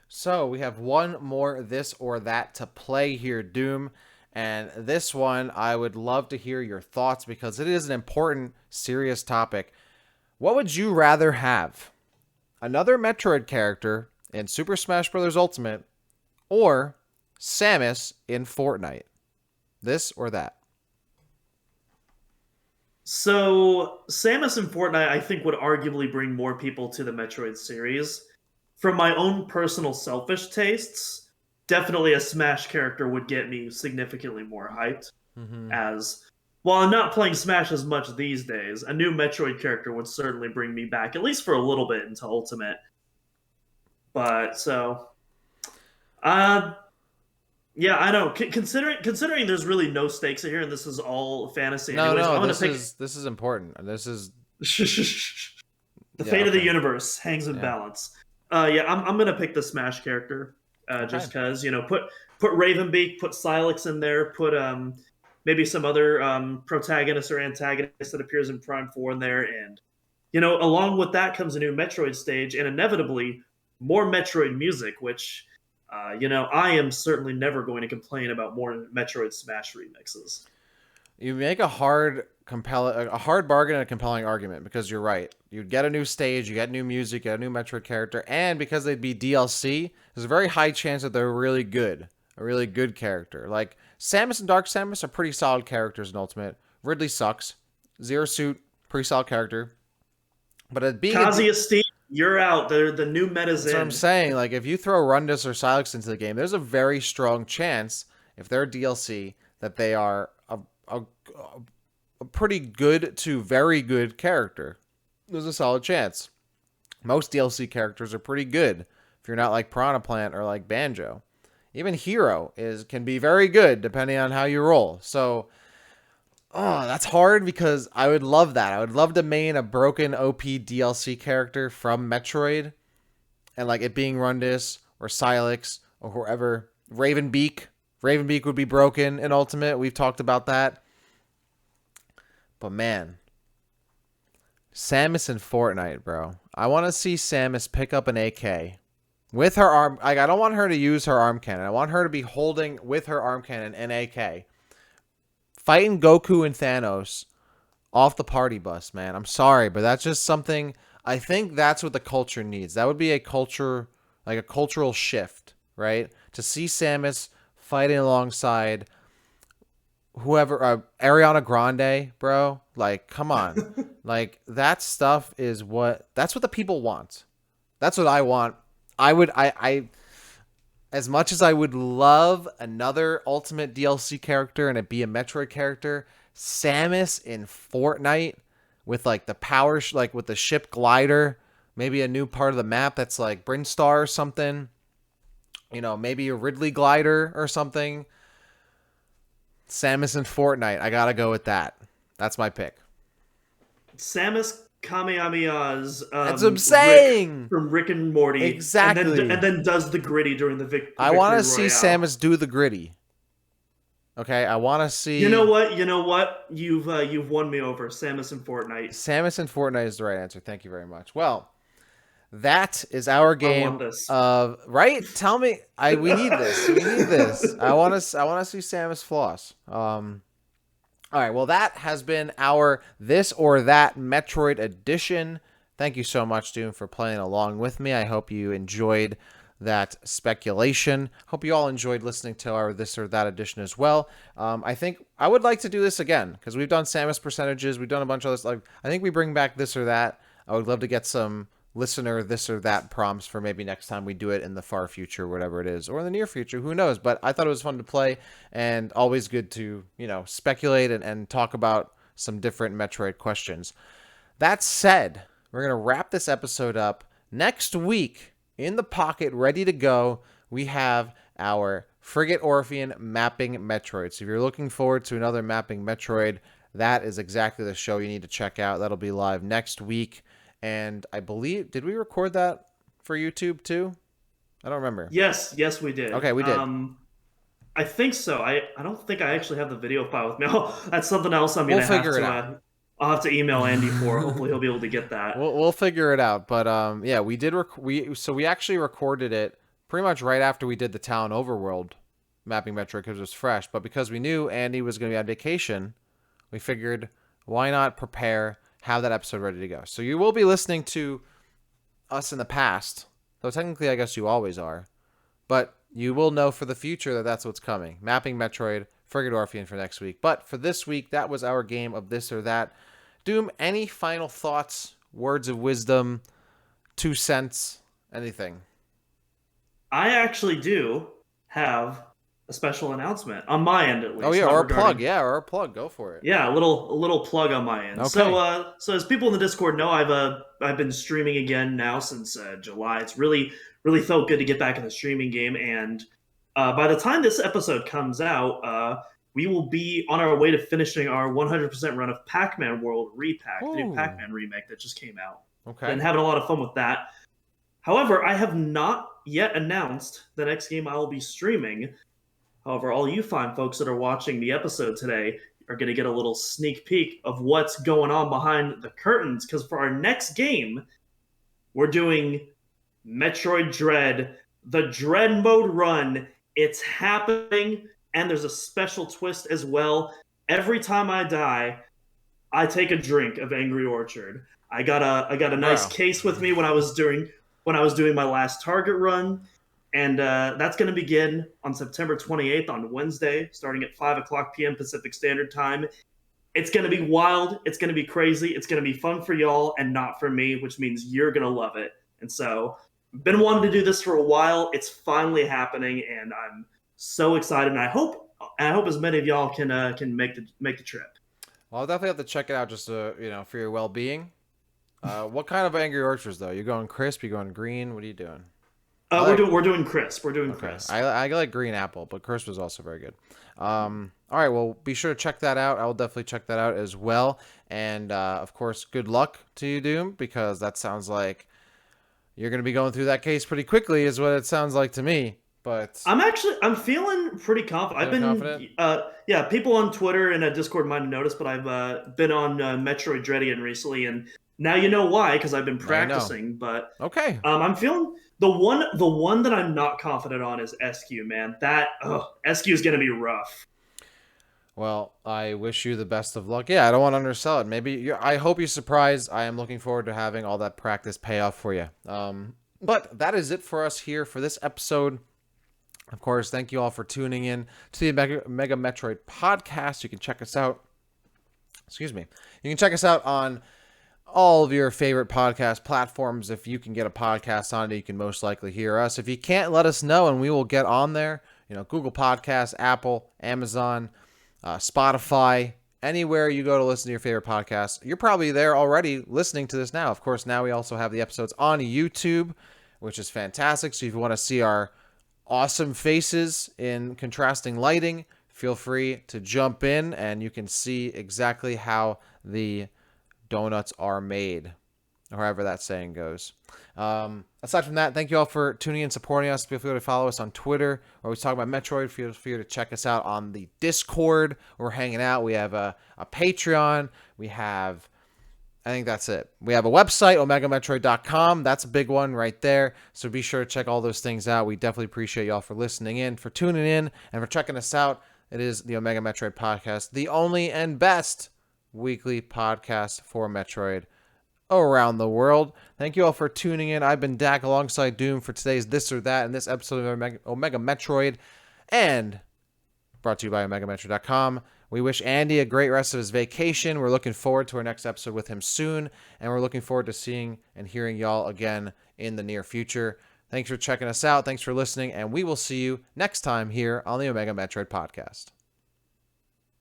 So we have one more this or that to play here, Doom. And this one, I would love to hear your thoughts because it is an important, serious topic. What would you rather have? Another Metroid character in Super Smash Bros. Ultimate or Samus in Fortnite? This or that? So Samus in Fortnite, I think, would arguably bring more people to the Metroid series. From my own personal selfish tastes, definitely a Smash character would get me significantly more hyped. As while I'm not playing Smash as much these days, a new Metroid character would certainly bring me back, at least for a little bit, into Ultimate. But so, yeah, I know. Considering there's really no stakes here, and this is all fantasy. Anyways, this is important. This is the fate of the universe hangs in balance. I'm gonna pick the Smash character, just because put Ravenbeak, put Sylix in there, put maybe some other protagonist or antagonist that appears in Prime 4 in there, and along with that comes a new Metroid stage, and inevitably more Metroid music, which I am certainly never going to complain about more Metroid Smash remixes. You make a hard bargain and a compelling argument because you're right. You'd get a new stage, you get new music, you get a new Metroid character, and because they'd be DLC, there's a very high chance that they're really good. A really good character. Like, Samus and Dark Samus are pretty solid characters in Ultimate. Ridley sucks. Zero Suit, pretty solid character. But it being Kazuya Steve, you're out. The new meta's in. That's what I'm saying. Like, if you throw Rundus or Sylix into the game, there's a very strong chance, if they're DLC, that they are a pretty good to very good character. There's a solid chance. Most DLC characters are pretty good if you're not like Piranha Plant or like Banjo. Even Hero can be very good depending on how you roll. So, that's hard because I would love that. I would love to main a broken OP DLC character from Metroid, and like it being Rundus or Sylix or whoever. Ravenbeak would be broken in Ultimate. We've talked about that. But man, Samus in Fortnite, bro. I want to see Samus pick up an AK. With her arm, like, I don't want her to use her arm cannon. I want her to be holding with her arm cannon an AK. Fighting Goku and Thanos off the party bus, man. I'm sorry, but that's just something, I think that's what the culture needs. That would be a cultural shift, right? To see Samus fighting alongside whoever, Ariana Grande, bro. Like, come on. Like, that stuff that's what the people want. That's what I want. I as much as I would love another Ultimate DLC character and it be a Metroid character, Samus in Fortnite with like the power, like with the ship glider, maybe a new part of the map that's like Brinstar or something, maybe a Ridley glider or something. Samus in Fortnite, I gotta go with that. That's my pick. Samus Kamehameha's that's what I'm saying. From Rick and Morty. Exactly. And then does the gritty during the victory. I want to see Samus do the gritty. Okay, I want to see. You know what? You've won me over. Samus in Fortnite. Samus in Fortnite is the right answer. Thank you very much. Well, that is our game of right. Tell me, we need this. We need this. I want to see Samus floss. All right, well, that has been our This or That Metroid edition. Thank you so much, Doom, for playing along with me. I hope you enjoyed that speculation. Hope you all enjoyed listening to our This or That edition as well. I think I would like to do this again because we've done Samus percentages. We've done a bunch of this. Like, I think we bring back This or That. I would love to get some listener This or That prompts for maybe next time we do it in the far future, whatever it is, or in the near future, who knows. But I thought it was fun to play and always good to, speculate and talk about some different Metroid questions. That said, we're going to wrap this episode up. Next week, in the pocket, ready to go, we have our Frigate Orphean Mapping Metroid. So if you're looking forward to another Mapping Metroid, that is exactly the show you need to check out. That'll be live next week. And I believe, did we record that for YouTube too? I don't remember. Yes, we did. Okay, we did. I think so. I don't think I actually have the video file with me. That's something else I'm We'll gonna have figure it to. out. I'll have to email Andy for. Hopefully, he'll be able to get that. We'll figure it out. But yeah, we did. We actually recorded it pretty much right after we did the Town Overworld Mapping Metroid because it was fresh. But because we knew Andy was going to be on vacation, we figured why not prepare, have that episode ready to go. So you will be listening to us in the past, though technically I guess you always are. But you will know for the future that that's what's coming. Mapping Metroid, Frigate Orphean for next week. But for this week, that was our game of this or that. Doom, any final thoughts, words of wisdom, 2 cents, anything? I actually do have a special announcement on my end, at least. Oh yeah, or a plug. Yeah, or a plug. Go for it. Yeah, a little plug on my end. Okay. So as people in the Discord know, I've been streaming again now since July. It's really felt good to get back in the streaming game, and by the time this episode comes out, we will be on our way to finishing our 100% run of Pac-Man World Repack, the new Pac-Man remake that just came out. Okay. And having a lot of fun with that. However, I have not yet announced the next game I will be streaming. However, all you fine folks that are watching the episode today are going to get a little sneak peek of what's going on behind the curtains, because for our next game, we're doing Metroid Dread, the Dread Mode run. It's happening, and there's a special twist as well. Every time I die, I take a drink of Angry Orchard. I got a nice case with me when I was doing my last Target run, and that's going to begin on September 28th on Wednesday, starting at 5:00 p.m. Pacific Standard Time. It's going to be wild. It's going to be crazy. It's going to be fun for y'all and not for me, which means you're going to love it. And so, been wanting to do this for a while. It's finally happening, and I'm so excited. And I hope as many of y'all can make the trip. Well, I'll definitely have to check it out just for your well-being. What kind of Angry Orchards though? You going crisp? You going green? What are you doing? We're doing crisp. We're doing crisp. I like green apple, but crisp is also very good. All right, well, be sure to check that out. I will definitely check that out as well. And of course, good luck to you, Doom, because that sounds like you're going to be going through that case pretty quickly, is what it sounds like to me. But I'm feeling pretty confident. Confident? People on Twitter and Discord might have noticed, but I've been on Metroid Dreadian recently, and now you know why, because I've been practicing. But okay, I'm feeling the one that I'm not confident on is SQ, man. That SQ is gonna be rough. Well, I wish you the best of luck. Yeah, I don't want to undersell it. I hope you're surprised. I am looking forward to having all that practice pay off for you. But that is it for us here for this episode. Of course, thank you all for tuning in to the Omega Metroid Podcast. You can check us out. You can check us out on all of your favorite podcast platforms. If you can get a podcast on it, you can most likely hear us. If you can't, let us know and we will get on there. Google Podcasts, Apple, Amazon, Spotify, anywhere you go to listen to your favorite podcasts. You're probably there already listening to this now. Of course, now we also have the episodes on YouTube, which is fantastic. So if you want to see our awesome faces in contrasting lighting, feel free to jump in and you can see exactly how the donuts are made, or however that saying goes. Aside from that, thank you all for tuning in, supporting us. Feel free to follow us on Twitter, where we talk about Metroid. Feel free to check us out on the Discord, where we're hanging out. We have a Patreon. I think that's it. We have a website, OmegaMetroid.com. That's a big one right there. So be sure to check all those things out. We definitely appreciate y'all for listening in, for tuning in, and for checking us out. It is the Omega Metroid Podcast, the only and best weekly podcast for Metroid around the world. Thank you all for tuning in. I've been Dak alongside Doom for today's This or That, and this episode of Omega Metroid, and brought to you by OmegaMetroid.com. We wish Andy a great rest of his vacation. We're looking forward to our next episode with him soon, and we're looking forward to seeing and hearing y'all again in the near future. Thanks for checking us out. Thanks for listening, and we will see you next time here on the Omega Metroid Podcast.